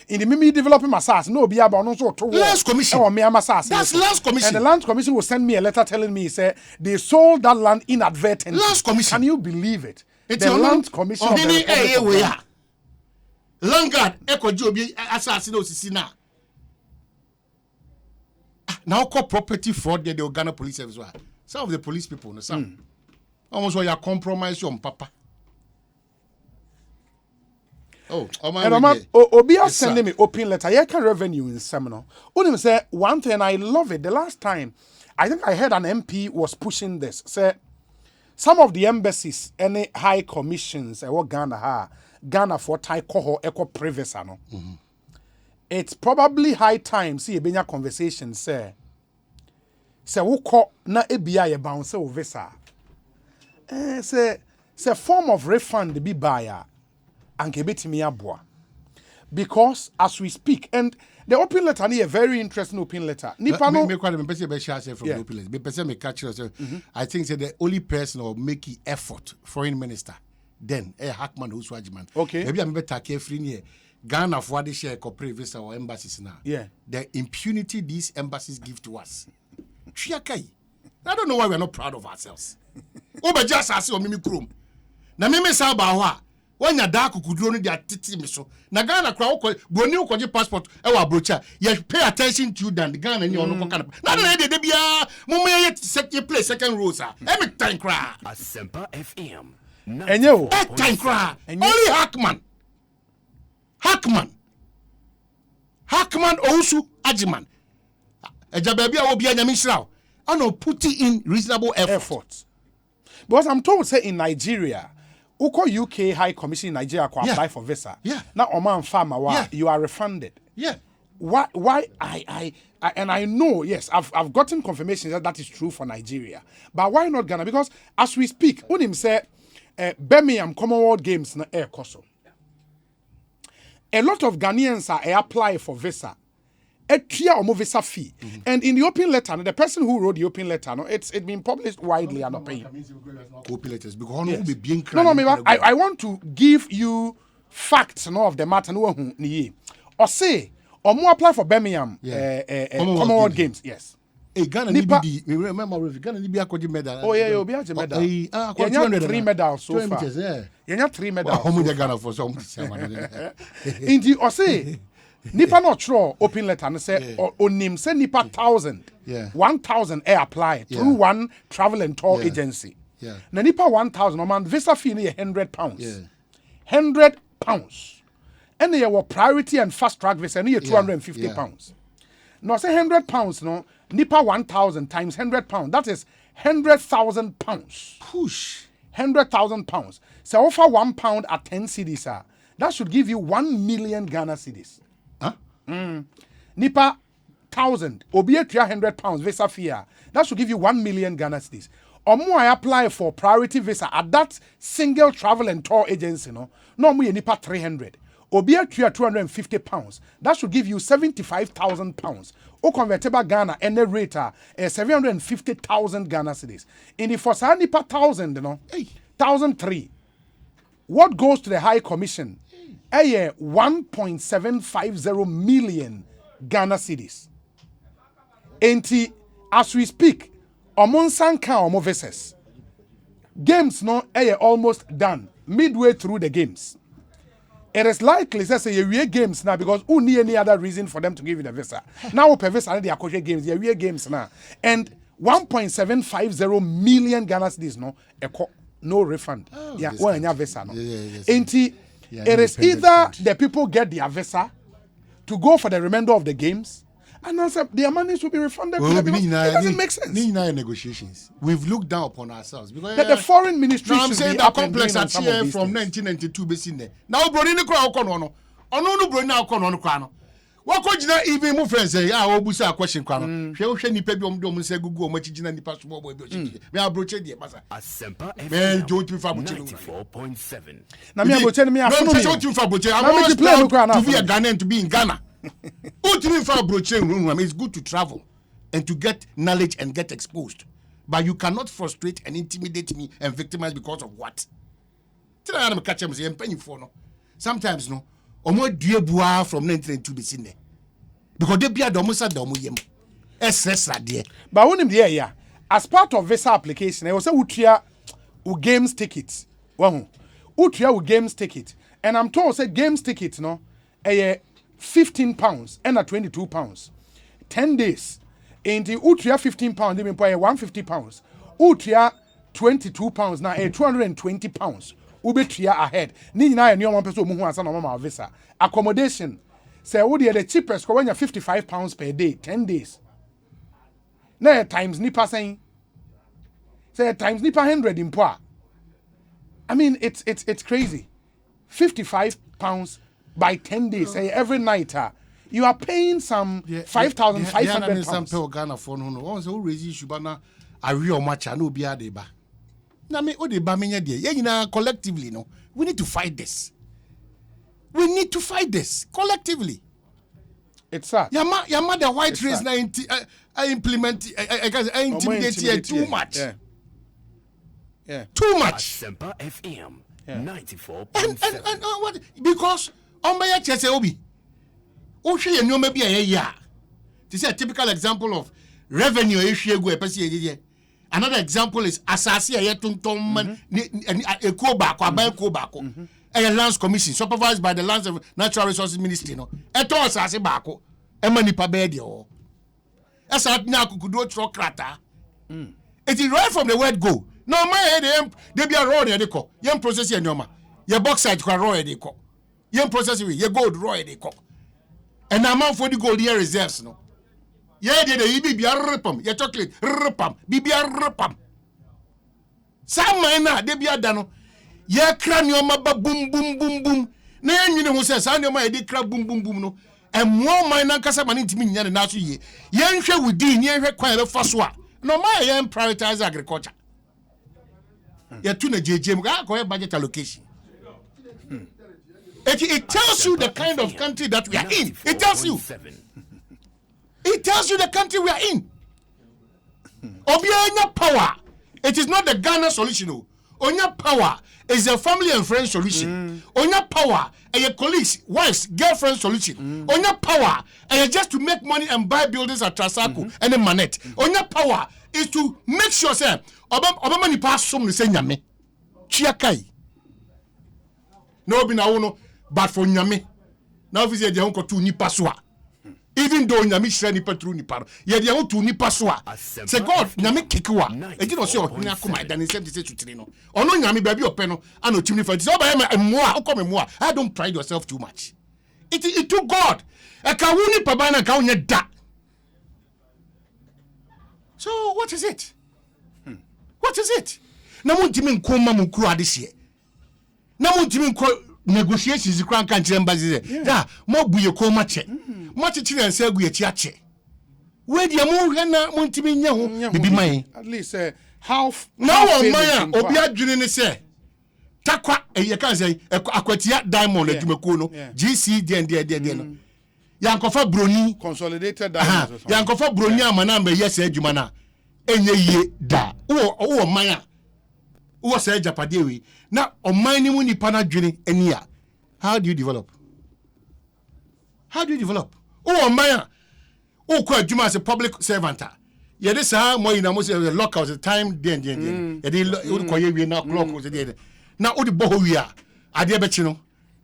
In the mimi developing my SAS. No be about no so to Lands Commission. That's Lands Commission. And the Lands Commission will send me a letter telling me say they sold that land inadvertently. Lands Commission. Can you believe it? It's the Lands Commission of the Republic of Ghana. Langard Ekojobi assassin osisi na. Now call property fraud the Ghana Police Service. Some of the police people, some almost where you compromise your papa. Oh, Obia sending me open letter. Yeah, can revenue in seminar. Unim say one thing I love it. The last time I think I heard an MP was pushing this. Say some of the embassies, any high commissions, what Ghana for Thai coho eco privisa no. It's probably high time see a benya conversation say wuko na ebia ye bounce o visa. Say form of refund be buyer and kebetimi aboa. Because as we speak, and the open letter ni a very interesting open letter. Nipa no me kwade me pese be share from the open letter. Me pese me catch yourself. I think say the only person or make effort foreign minister then Hackman Uswajiman. Okay. Maybe I'm better carefree near Ghana for the share corporate visa or embassies now. Yeah. The impunity these embassies give to us. I don't know why we're not proud of ourselves. Oba just as o mimi krom. Na mimi sa ba ho a when ya da kukuduro no dia titi me so. Na Ghana kra wo boni wo koje passport e wa brocha. You pay attention to you than the Ghana ni ono kokana. Na de bia mo me set play second row sir. Every time kra. Asempa FM. Enyo. Time cry. Only Hackman Ousu Ajiman. Eja baby a obi anyame shiraw. Ano put in reasonable effort. Because I'm told say in Nigeria, Uko UK High Commission in Nigeria can apply for visa. Yeah. Now Oman farmer you are refunded. Yeah. Why I and I know, yes, I've gotten confirmation that is true for Nigeria. But why not Ghana? Because as we speak, Unim say Birmingham Commonwealth Games na air koso. A lot of Ghanaians are apply for visa. A clear or visa fee. And in the open letter, the person who wrote the open letter, it's been published widely and not paying. Open letters because will be being I want to give you facts of the matter. Or say, or more apply for Birmingham Commonwealth Games. Yes. Hey, Ghana remember Ghana need be a medal. Oh yeah, you'll be a medal. You have 3 medals so far. You have 3 medals. How much Ghana for some? Indeed, or say, Nipa not sure open letter and say or name say Nipa 1,000. 1,000 air apply through one travel and tour agency. Now Nipa 1,000 no man visa fee ni £100. £100. And they were priority and fast track visa ni £250. No say £100 no. Nipa 1,000 times £100. That is £100,000. Push. £100,000. So offer £1 at 10 cedis, that should give you 1 million Ghana cedis. Huh? Nipa 1,000. Obia £300 visa fee. That should give you 1 million Ghana cedis. Or more I apply for priority visa at that single travel and tour agency. No more Nipa 300. Obia £250. That should give you £75,000. O convertible Ghana and the rate 750,000 Ghana cedis. In the first Nipa 1,000, 1,003. What goes to the High Commission? 1.750 million Ghana cedis. And as we speak, Omonsanka Omo versus games no almost done midway through the games. It is likely say we games now because who need any other reason for them to give you the visa. Now per visa they are games, we games now. And 1.750 million Ghana cedis no refund. Visa no. It is either the people get their visa to go for the remainder of the games, and also their money will be refunded. It doesn't make sense. Negotiations. We've looked down upon ourselves because the foreign ministry should be up complex and from 1992 based in there. Now Brony no. What could you even move friends say, I will be a question. She will send you pay them say Google much in the past. We are broaching the master. Asempa Man, FM don't you for 94.7. Na me aboche me don't afono you for broaching. I'm Na me always play me proud kwa na to be a afono. Ghanaian to be in Ghana. What you for broaching? It's good to travel and to get knowledge and get exposed. But you cannot frustrate and intimidate me and victimize because of what? Tell me, I'm catching me. I'm paying for no. Sometimes no. Omo duebua from 1992 be seen there. Because they be a domusa domu yem. SS there. But when him there, yeah, as part of visa application, I was say utria u games tickets. Wahu. Utria u games ticket. And I'm told say games ticket no, £15 and a £22. 10 days. And the utria £15, they mean pay £150. Utria £22 now £220. Ubetria ahead. Ni na any one person who has a normal visa. Accommodation. Say would the cheapest when you're £55 per day, 10 days. Now times nipa saying. Say times nipa 100 in poor. I mean it's crazy. £55 by 10 days. Say every night you are paying some £5,500. Some pay Ghana for no. Once who raise issue bana a real match no be a deba. Na me o de ba me nya de. Ye collectively no. We need to fight this. We need to fight this collectively. It's sad. Yama the white race na implement I intimidate here too much. Yeah. Too much. Asempa FM 94.7. And what? Because on my chese obi. O hwe ye nyoma bi ya. This is a typical example of revenue issue go epesi. Another example is asasi aye tonton man eko ba ko aban ko ba ko. A lands commission supervised by the Lands and Natural Resources Ministry no. Eto asasi ba ko. E manipa be de o. Esa na kukudo tro krata. It is right from the word go. No my head they be a road e dey ko. Yem process ye nyoma. Ye bauxite kwa road e dey ko. Yem process we ye gold road e dey ko. And amount for the gold here reserves no. Yeah, they be a repam, your chocolate, repam, be a repam. Some minor, they be a dano. Yeah, cranium, boom, boom, boom, boom. Nay, you know who says, I know my idea crab boom, boom, boom, no. And more minor Casaman to me, and now ye. Young share with Dean, yeah, quite a fast one. No, my young prioritize agriculture. You're tuna JJ, go budget allocation. It tells you the kind of country that we are in. It tells you. It tells you the country we are in. Obianya power. It is not the Ghana solution. Onya power is a family and friends solution. Onya power and your colleagues, wives, girlfriend solution. Onya power and just to make money and buy buildings at Trasaco and a Manette. Onya power is to make sure say Obama ni pass some the same nyame. Chiakai. No be na wono but for nyame. Now if you say they don't to ni paswa. Even though nyame shira nipa tru nipa ye de ho tu nipa so a say God nyame kekewa e gi no say ohun akoma dan nsem say tutiri no ono nyame ba bi ope no ana otimi fa say oba ya mo a okome mo a I don't pride yourself too much it to God e ka hu nipa ba na ka onye da. So what is it? What is it? Na mo ntimi nkoma mo kru ade hye na mo ntimi nko negotiations kran kan kire mbazi da mo buye ko ma che mo chichire nsa agu echi ache we dia mo hwe na mo ntimi nya ho bibi man at least half now man obi adwene ne se takwa ye kan say akwatia diamond adwumako no GC de no yankofa broni consolidated diamonds yankofa broni amana mba yesa adwuma na enye ye da wo man a wo say japade we na oman ni mu nipa na dwene ani a how do you develop o man o ko adwuma as a public servant ye dey say mo ina mo say lockout the time den ye dey ko ye we na clock was dey na o de bo ho wi a ade be chi no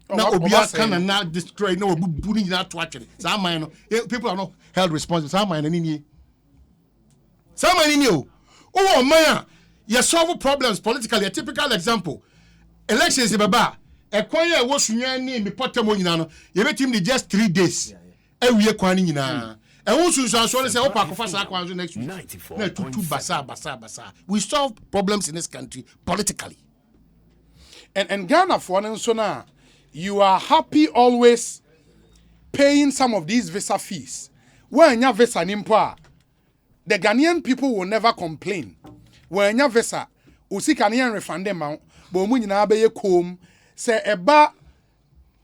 na obi aka na destroy na obubu ni na to atwere sa man no people are not held responsible sa man ni o man a you solve problems politically. A typical example elections baba ekwan ya wo sunyan ni mi potamo nyina no ye betim ni just 3 days awie kwan ni nyina e wo sunsun aso le se wo pakofa sa kwan so next week na tutu basa we solve problems in this country politically and Ghana for so na you are happy always paying some of these visa fees, when your visa nimpa, the Ghanaian people will never complain. When your visa, usi Ghanaian refund amount, but when you be comb, say eba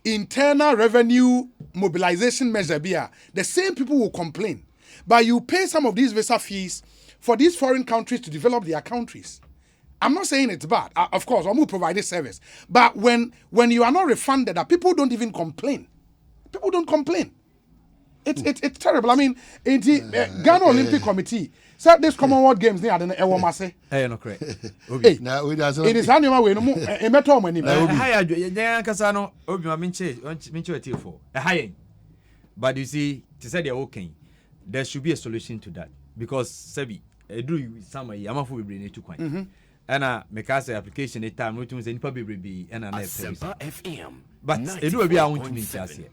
internal revenue mobilization measure bia, the same people will complain. But you pay some of these visa fees for these foreign countries to develop their countries. I'm not saying it's bad. Of course, I'm going to provide this service. But when you are not refunded, people don't even complain. People don't complain. It's terrible. I mean, in the Ghana Olympic Committee said this Commonwealth Games near the Ewomase. Hey, no correct. Hey, it is annual way. No more. A metal money. Hi, Casano. Obi, my minche for a high. But you see, to say they're okay, there should be a solution to that because Sebi, do some Yamafu will bring it to quite. And make us an application a time which means any public be and an FM. But it will be our own to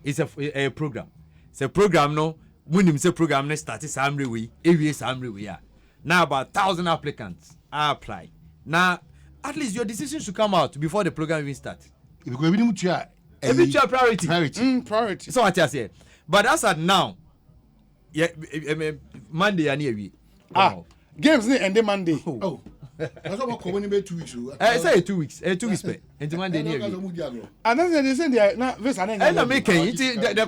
it's a program. It's a program, no. When you say program, they started Samri we, every Samri we are. Now about 1,000 applicants are apply. Now, at least your decision should come out before the program even starts. Every priority. Priority. So what I say. But as at now, yeah, Monday and here games need end Monday. Oh. I thought about 2 weeks. I say 2 weeks. 2 weeks pay. Into Monday near you. And then they say they now this and then making the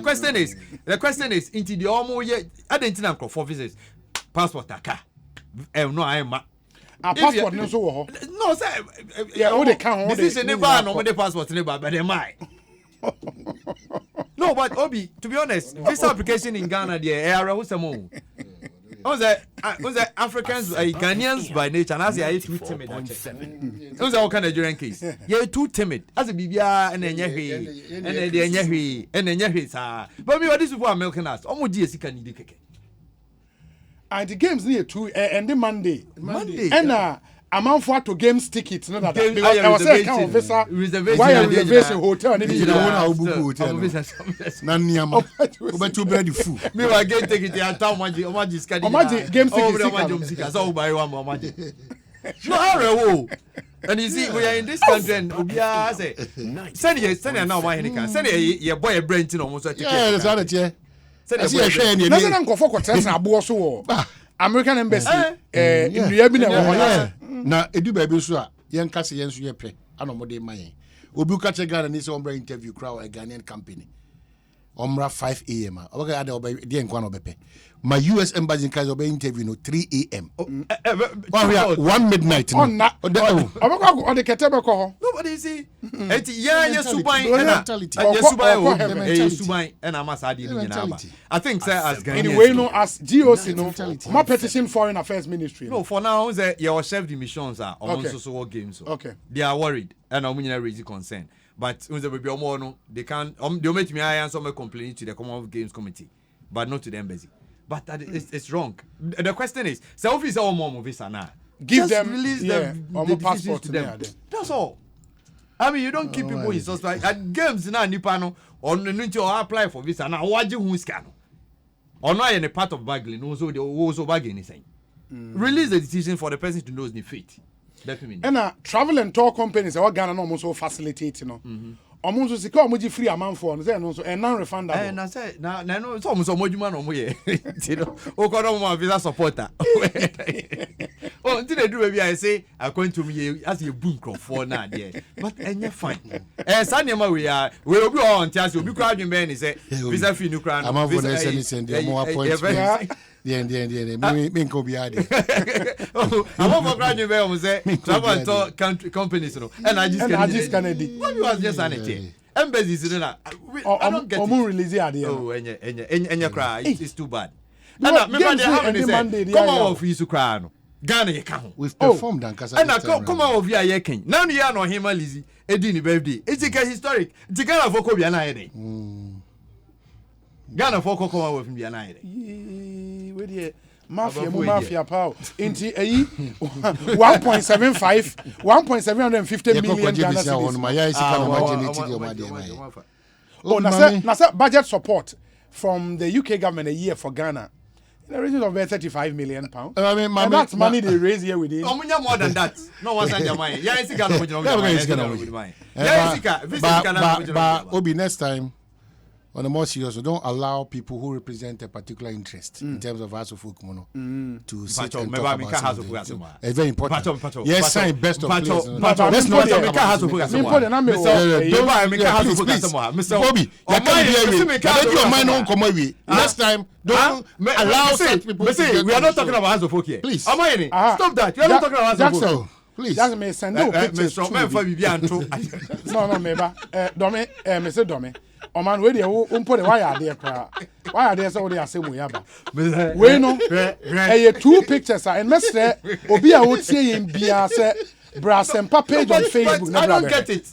question is into the almost yet I didn't know for visits. Passport aka. No I am a passport no so no say yeah all they can this is never no the passport never but they might. No, but Obi, to be honest, visa application in Ghana, the area was some. Was that Africans, Ghanaians by nature, and as they are too timid. Those are all kind of Nigerian case. You're too timid. As a BBR and then Yahi, and then Yahi, and then Yahi. But we are this before American us. Almost DSC can you do. And the games near 2 and the Monday. And amount for to games tickets, no that because I was saying kind of visa reservation. Why are reservation hotel? And you know hotel. Naniama. But too bad food. Me wa get ticket ya town Omaji schedule. Omaji games tickets. So buy one Omaji. No hurry. And you see, we are in this country and Obia say send now my Henika. Send your boy a brain to almost a ticket. Yeah, that's what it is. Send a share in the go for quarters and abo so American embassy in the na edu baby so a yen kase yen so ye pe anomode man obi ka che Ghana ni se ombra interview crowd a Ghanaian company omra 5 am oboka ade oba de nkwa no bepe my US embassy kase oba interview no 3 am 1 midnight no oboka o de ketebe ko ho nobody see eti ya suban na ya suban na amasade ni nyina ba I think say as Ghanaian anyway no as GOC no my petition foreign affairs ministry no for now say your chef de missions are on so games so okay they are worried and omunyina raise concern but unze baby omo no they can they make me answer my complaint to the Commonwealth Games Committee but not to the embassy but it's wrong the question is say officer omo visa na give them release the passport to them that's all I mean you don't keep people in suspect at games na nipa no on no or apply for visa na waje hu ska no or no any part of bargaining also bargaining saying release the decision for the person to know his fate. And travel and tour companies are Ghana almost so facilitate, you know. Almost so come with free amount for and non-refundable. And I said, now it's almost a more man on way. You know, oh, God, I'm visa supporter. Oh, until they do maybe I say, I'm going to me as you boom crop for now, dear. But and you're fine. Sanyama, we'll be on Tias, you'll be crowding man. He said, visa fee, no crown. I'm over there sending more points. Yeah, me go be ade. I'm over graduate where say travel country companies no. And I just Kennedy. What was just sanity. Embassies no. I don't get it. Release ade. Oh, enya cry. It's too bad. And me brother how many say come on of you cry no. Ghana ye ka ho. We've performed and Kasa. And come on of you ye ken. Now you are no him Lizzy. Edi ni birthday. It's a historic. It's Ghana for ko bia na ye dey. Ghana for ko come on with bia na ye dey. Mafia power into 1.750 million Ghana cedis. Oh, nasa budget support from the UK government a year for Ghana. In the region of £35 million. I mean, and that's money they raise here with it. More than that. No one's on your mind. Yeah, it's Ghana. But Obi, next time on a more serious, don't allow people who represent a particular interest in terms of House of Folk to sit and talk about something. It's very important. Yes, sign best of players. Let's not talk about House of Folk. Please, Bobby, next time, don't allow such people to we are not talking about House of Folk here. Please. Stop that. You are not talking about House of Folk. Please. Just me send no pictures. No, meba. Domi, Mr. Domi. O man we dey put the wire there cra. Wire there so dey asem we aba. We no. Two pictures and Mr. Obi a wo tie yin bia say Brasempa page on Facebook. I don't get it.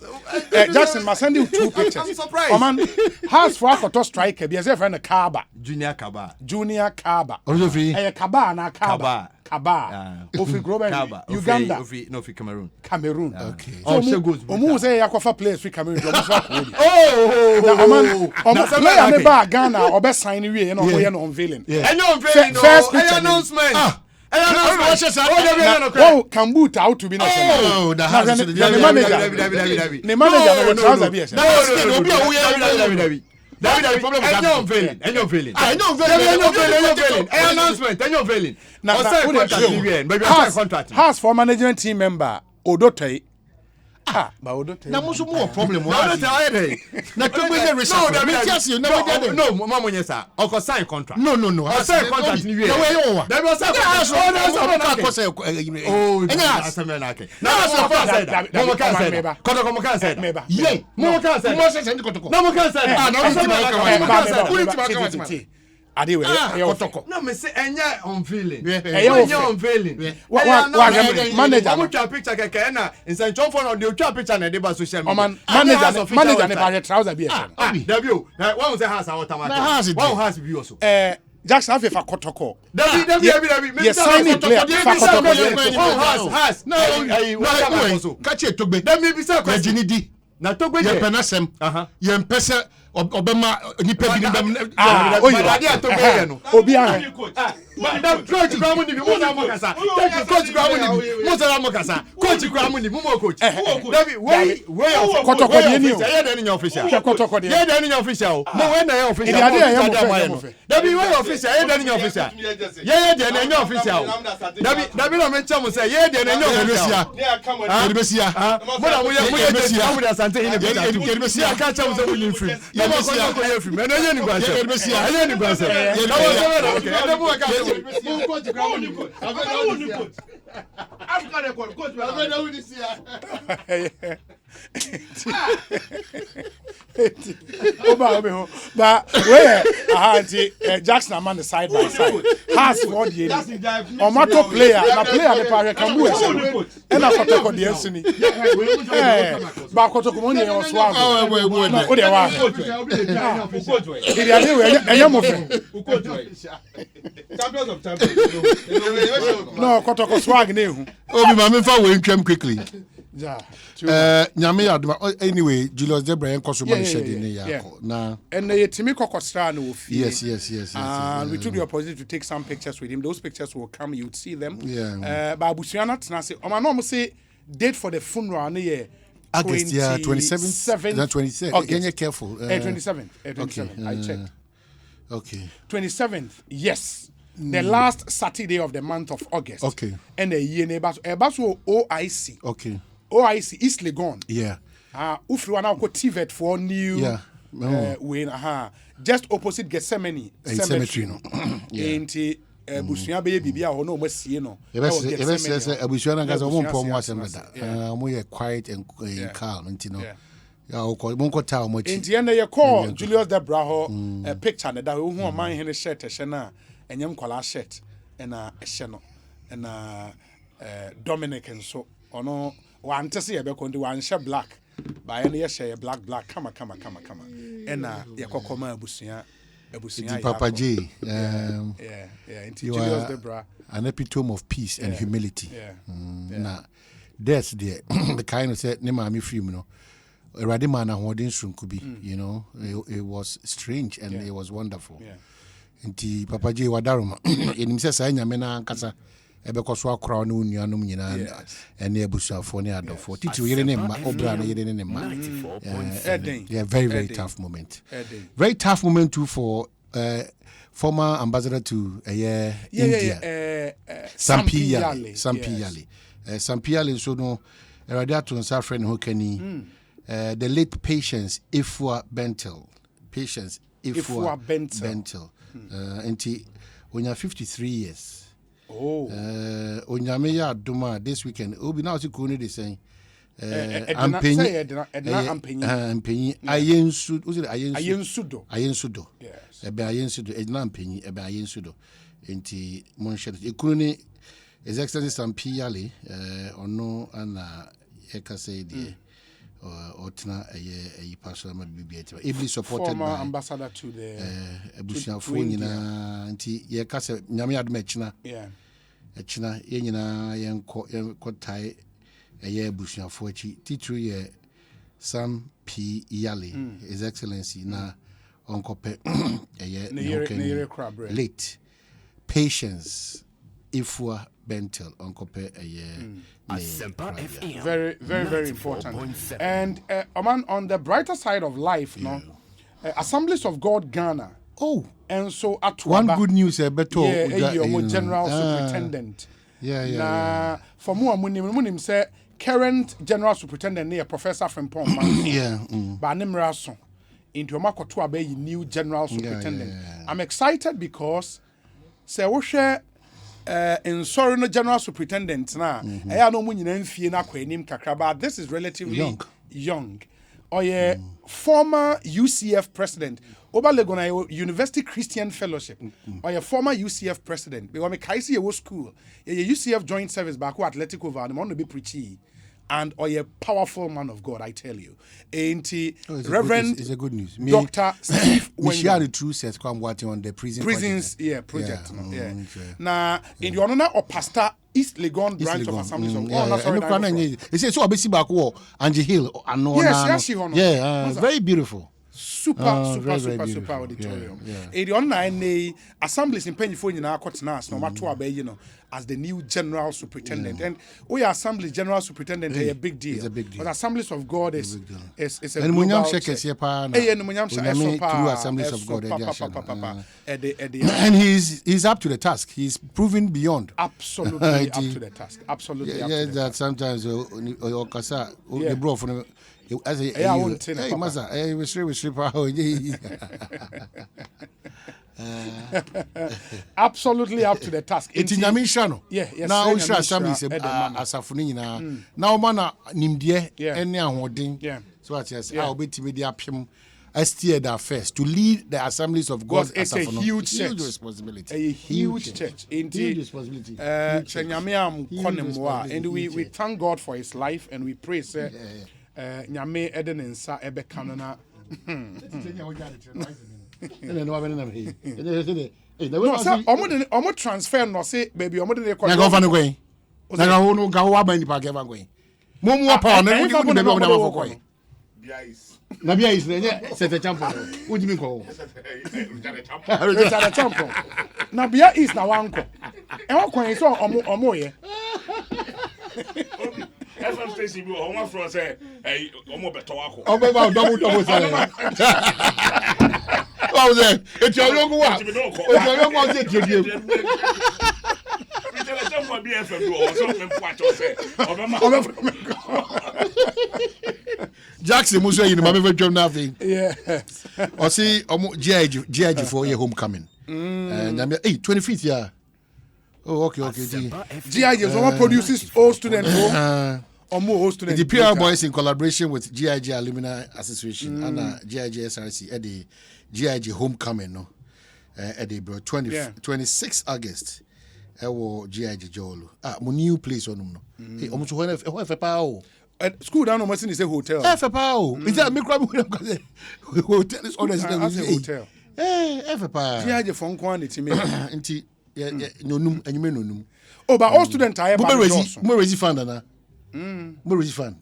Jackson, must send you 2 pictures. I'm surprised. Oh man, has for a striker. Be as a friend of Kaba. Junior Kaba. Also free. Kaba na Kaba. Ofi Groban. Uganda. Ofi Cameroon. Okay. Omu say Yakofa players free Cameroon. Oh man. Player me ba Ghana obe sign we no we no unveiling. First announcement. Oh, Kambuta out to be not. Oh, the manager trouser be. Has for management team member Odote. But Odote. Now, most more problem. Now, sign contract. No. Sign contract. No, me say enya unveiling. Enya unveiling. Manager. I'm try picture keke na. Insan chon phone dey try picture na dey ba social media. Manager ne ba trouser be e. Dabi. One say house awota market. One house be also. Jackson have for Kotoko. Dabi. Yes, signing player for Kotoko. House. No, catch it to be. That may be so question. Jinidi. Na to gbe. Ye penasem. Ye mpese obema nipa bi nim obi ahwe that coach gramu ni mo na mo kasa coach gramu ni mo na mo kasa coach gramu ni mo coach David we kotoko de ni o ye de ni official kotoko de ye de ni official mo we na ye official David we official ye de ni official ye de ni official David no me chamo say ye de ni official Besia mo na mo ye Besia mo da sante ni Besia ka chamo say we free no mo ko ye free me no ye ni gwanse Besia ye ni gwanse Africa record coach but where Jackson am on the side by side has for the Omato player na player me pare kambu e na kotoko de ensini ba kotoko mo ni o so ago o de wa ide we enye mo fe champions of champions no kotoko swag na ehu obi ma me fa we ntwam quickly nyame aduma anyway Julius Debra enkoso man shed in yako na and yetimi kokostra na ofi yes we took the opportunity to take some pictures with him. Those pictures will come, you would see them ba abusuana tena se o ma no mo say date for the funeral na year August 27th that 26th okay. Get careful 27th I checked 27th yes the last Saturday of the month of August and a year neighbors OIC OIC East Legon. Ufri wana ko TVET for new just opposite Gethsemane cemetery no. Enti busua be bibia ho no masie no. Yes busua na gaza mo pom asem da. Mo ye quiet and calm enti no. Ya ko mo ko ta mo chi. Enti ene ye call Julius Debra ho picture na da hu o man hene shirt ehye na enyem kwala shirt na ehye no na Dominic nso ono one to see a becondi one share black by any share black kama ena yakokoma abusia Papa J Julius Debra an epitome of peace and humility na that's the kind of said ne maami free no erade man ahoden sunku bi you know it was strange and it was wonderful nti Papa J wadaroma enim se sa nyame na ankasa ebekɔ so akora no nuanom nyina ene abusuafo ne adɔfo titi yere ne ma obra na yere ne ma yeah, very tough moment. Very tough moment too for former ambassador to India, Sampi Yale. Sampi Yale so no Radiato and friend who can the late Patience Ifua Bentel. Patience Ifua Bentel. When you're 53 years. Onyame Duma this weekend. Obi now Sikuni de saying Ampenyi Ayensudo. Yes. Ebe Ayensudo Edna Ampenyi Ebe Ayensudo. Enti Monshet Ekuruni His Excellency Sampi Yale ono ana eka say the Otna a pastor BBT. Ably supported former by ambassador to the Ebusiafo nyina nti ye ka say nyame admechina. Yeah. Echina ye nyina yenko tai eye Ebusiafo achi titru ye Sampi Yale His Excellency na onkope eye late Patience Ifua Bentel onkope Very, very important. And on the brighter side of life, no, Assemblies of God Ghana. Oh, and so at one good news, beto General Superintendent. Yeah. For more, munim say current General Superintendent near Professor Frimpong. But Nimrason into Makoto Abe new General Superintendent. I'm excited because say we share. In sorry no General Superintendent na I no mu nyina mfie na kwanim kakra, but this is relatively young. Former UCF president Obalegona University Christian Fellowship former UCF president because me kaisi ye school UCF joint service back at Athletic over and want to be preachy and a powerful man of God, I tell you. Reverend it's a good news. Dr. Steve we share the true sets come working on the prisons project. Now, in the honor of Pastor East Legon branch of Assemblies of God. He says so obesi back war Angie Hill and very beautiful. Super auditorium. The online assemblies in Pennyphone in our courthouse, no matter what, as the new General Superintendent. And we are Assembly General Superintendent a big deal. It's a big deal. But Assemblies of God is a and global Assemblies of God. And he's up to the task. He's proven beyond. Absolutely up to the task. Absolutely. Yeah, that sometimes the bro from as a absolutely up to the task. It's in Yamishano. Now, Assemblies Asafuni now, mana Nimdia, and now holding. So I says, I'll be timid up him. I steered that first to lead the Assemblies of God. It's a huge responsibility. A huge church. Huge responsibility. And we thank God for his life and we pray, sir. Nyame eden nsa ebe kanona no sir omo transfer no say baby omo de na go fa no going na go no ga wa ban ni pa ke fa going mo mu pa na we baby omo na fa going na bia is na set a champion wo di mi ko Richard champion na bia is na wanko e wa kwan so omo ye FM station bi o from say omo beto wako o be ba double say o say e ti ológun wa e ti ológun wa say ti die mi tell them for BFM do o so me po acho say o be ma Jackson muso yin ma me fe twem na afin yes o see omo GIG for your homecoming 25th year. Oh, okay. GIG is one produces all students or more all students. The PR Boys in collaboration with GIG Alumni Association and GIG SRC at the GIG Homecoming, no, at the 26 August. GIG Jolo. My new place on no. Almost one power. School down almost in a hotel. FPAO. Is that me crab hotel is honest hotel. GIG phone quantity me. No num and you may no num. Oh, but all students are more easy fan than more easy fan.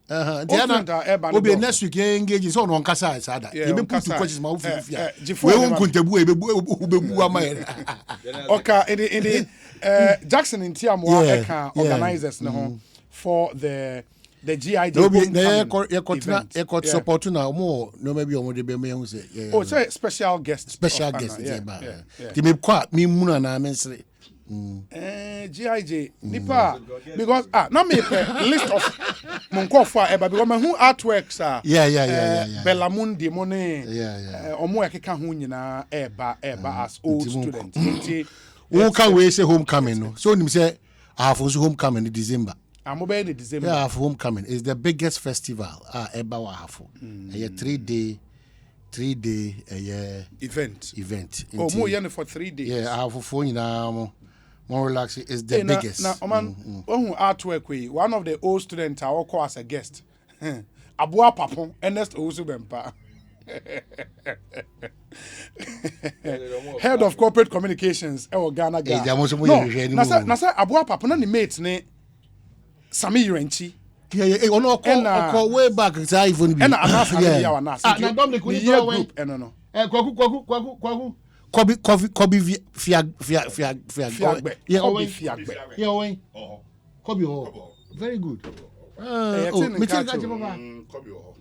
Will be next week engaging so on Casa is other. You may put two questions mouth. We won't contribute. Okay, Jackson in Tiamwa organizers for the GIJ. Support now more. No, maybe on the BME say. Oh, say special guest. Special guest. Me quite me muna na mense. GIJ nipa because now me list of Monkofa eba because my who artworks are Bellamundi money omo ekeka ho nyina eba as old student. Who can we say homecoming no? So him say I have homecoming in December. I'm in December. Yeah, I have homecoming. It's the biggest festival. Eba wa have. A 3 day event. Oh, more yen for 3 days. Yeah, I have phone now. More relaxing is the biggest. Now, who artwork we one of the old students I call as a guest. Abua Papon, Ernest Osubempa. Head of corporate communications. Ghana guy. No, Nasa Abua Papon and the mates ne Sami Renchi. Yeah, on way back. And Dominic group. No. Kobe Fiagbe. Kobe. Very good.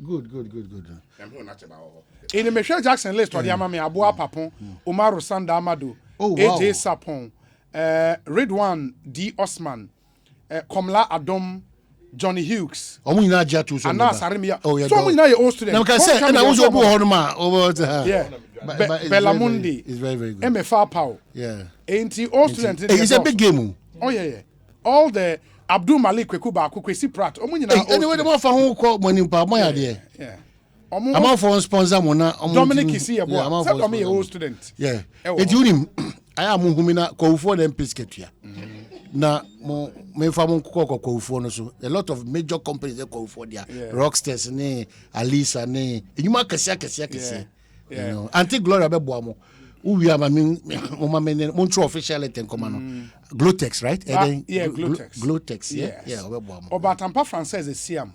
Good. In the Michelle Jackson list, or the Amami Abua Papon, Umaru Sanda Amadu, AJ Sapon, Ridwan D. Osman, Komla Adom, Johnny Hughes. And now Sarimia. Oh, yeah. So we know your old student. And I was over Bellamundi. It's very good. MFA Pow. Yeah. Ain't he old student? It's a big game. Oh, yeah. All the Abdul Malik Kwekuba, Kwesi Pratt. Anyway, the one for who call money in Palma. Yeah. I'm out for sponsor. Dominic is here. I'm a old student. Yeah. It's you. I am Humina, go for them biscuit. Na me famon ko for no so a lot of major companies they go for their Rockstars ne Alisa ne enyuma kese you know anti gloria be boamo we am Montreal official ten command Glotex right Glotex yeah be boamo Obatampa française is Siam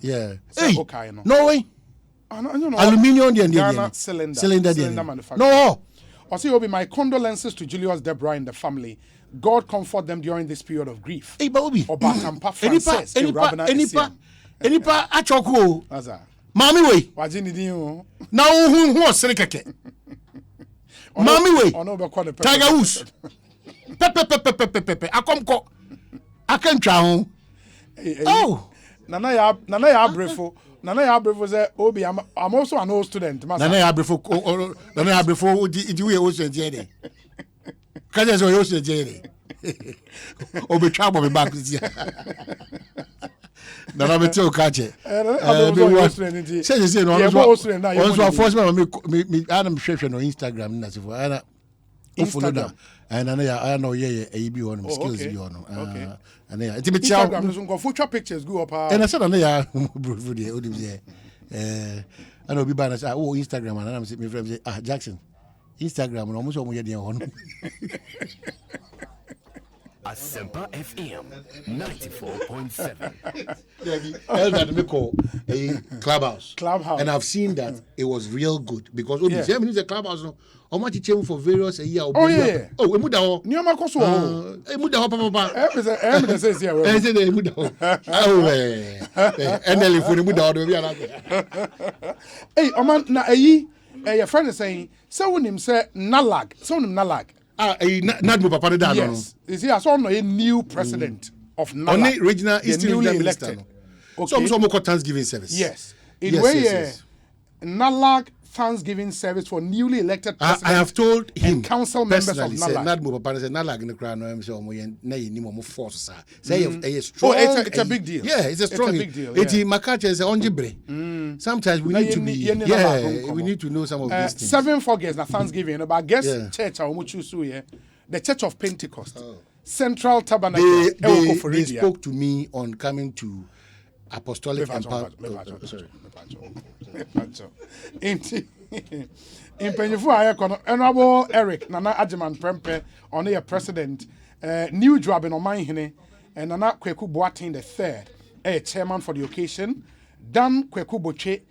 okay no way aluminium the cylinder manufacturer no I say obi my condolences to Julius Deborah and the family. God comfort them during this period of grief. Hey, Bobby. Obatampa Frances. Enipa achoko. Aza. Mami we. Wajini di o. Na who sere keke. Mami we. Ono be call the Tiger Woods. Pepe. Akomko. Akantwa ho. Oh. Nana ya brefo. Nana ya brefo say obi I'm also an old student. Nana ya brefo di we old student here. Kaja so yo se jere. Obi twa me back this year. Na me tell kache. Say no also force me Adam hwehwe no Instagram na se for ana follow and I know e bi on skills bi on. And yeah it me tell Instagram so go photo pictures go up. And I said na ya bro dey odi say I know bi ba na say Instagram and I say me friend say Jackson Instagram no almost omo ye dey on. Asempa FM 94.7. Clubhouse. And I've seen that it was real good because the Clubhouse no how much it came for various a year. Oh yeah. Oh, we muda ho. Ni ma koso ho. E muda ho papa. E says here. E say dey muda ho. Oh NL for muda ho do bi ana. Hey, oman na eyi your friend is saying so when him say nalag. So when him nalag. Nadmo papa da no. Yes. You see I saw no a new president of nalag. Only regional newly elected. Okay. So more Thanksgiving service. Yes. In nalag Thanksgiving service for newly elected president. I have told him and council members of nalag. Nadmo papa say nalag in the crown no so mo na ni mo force sa. Say strong. Oh, it's a big deal. Yeah, it's a strong. It's a big deal. It's makache is onjibre. Sometimes we need to be we need to know some of these things. 7 August na Thanksgiving but I guess church I want choose here the Church of Pentecost. Central Tabernacle. They spoke to me on coming to Apostolic Empire. In Penyifu Ayakono, Honorable Eric Nana Ajiman Prempe on your president, new job in Omanhene, and Nana Kweku Boateng III, chairman for the occasion, Dan Kweku Boche,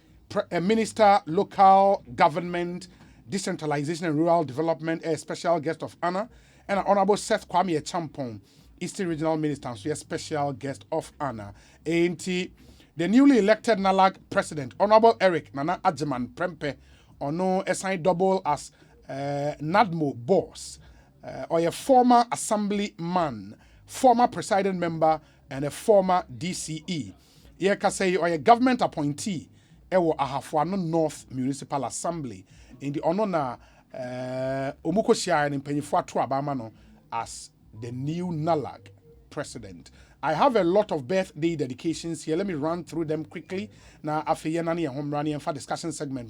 minister, local government, decentralization and rural development, a special guest of honor, and Honorable Seth Kwame Champon, Eastern Regional Minister, so a special guest of honor. The newly elected NALAG president, Honorable Eric Nana Ajeman Prempe, ono assigned double as NADMO boss, or a former assemblyman, former presiding member, and a former DCE. Here can say or a government appointee, ewo Ahafuano North Municipal Assembly in the honor Omuko Shire and Penyifua Tuabamano as the new NALAG president. I have a lot of birthday dedications here. Let me run through them quickly. Now, after Yenani and Home Running and for discussion segment.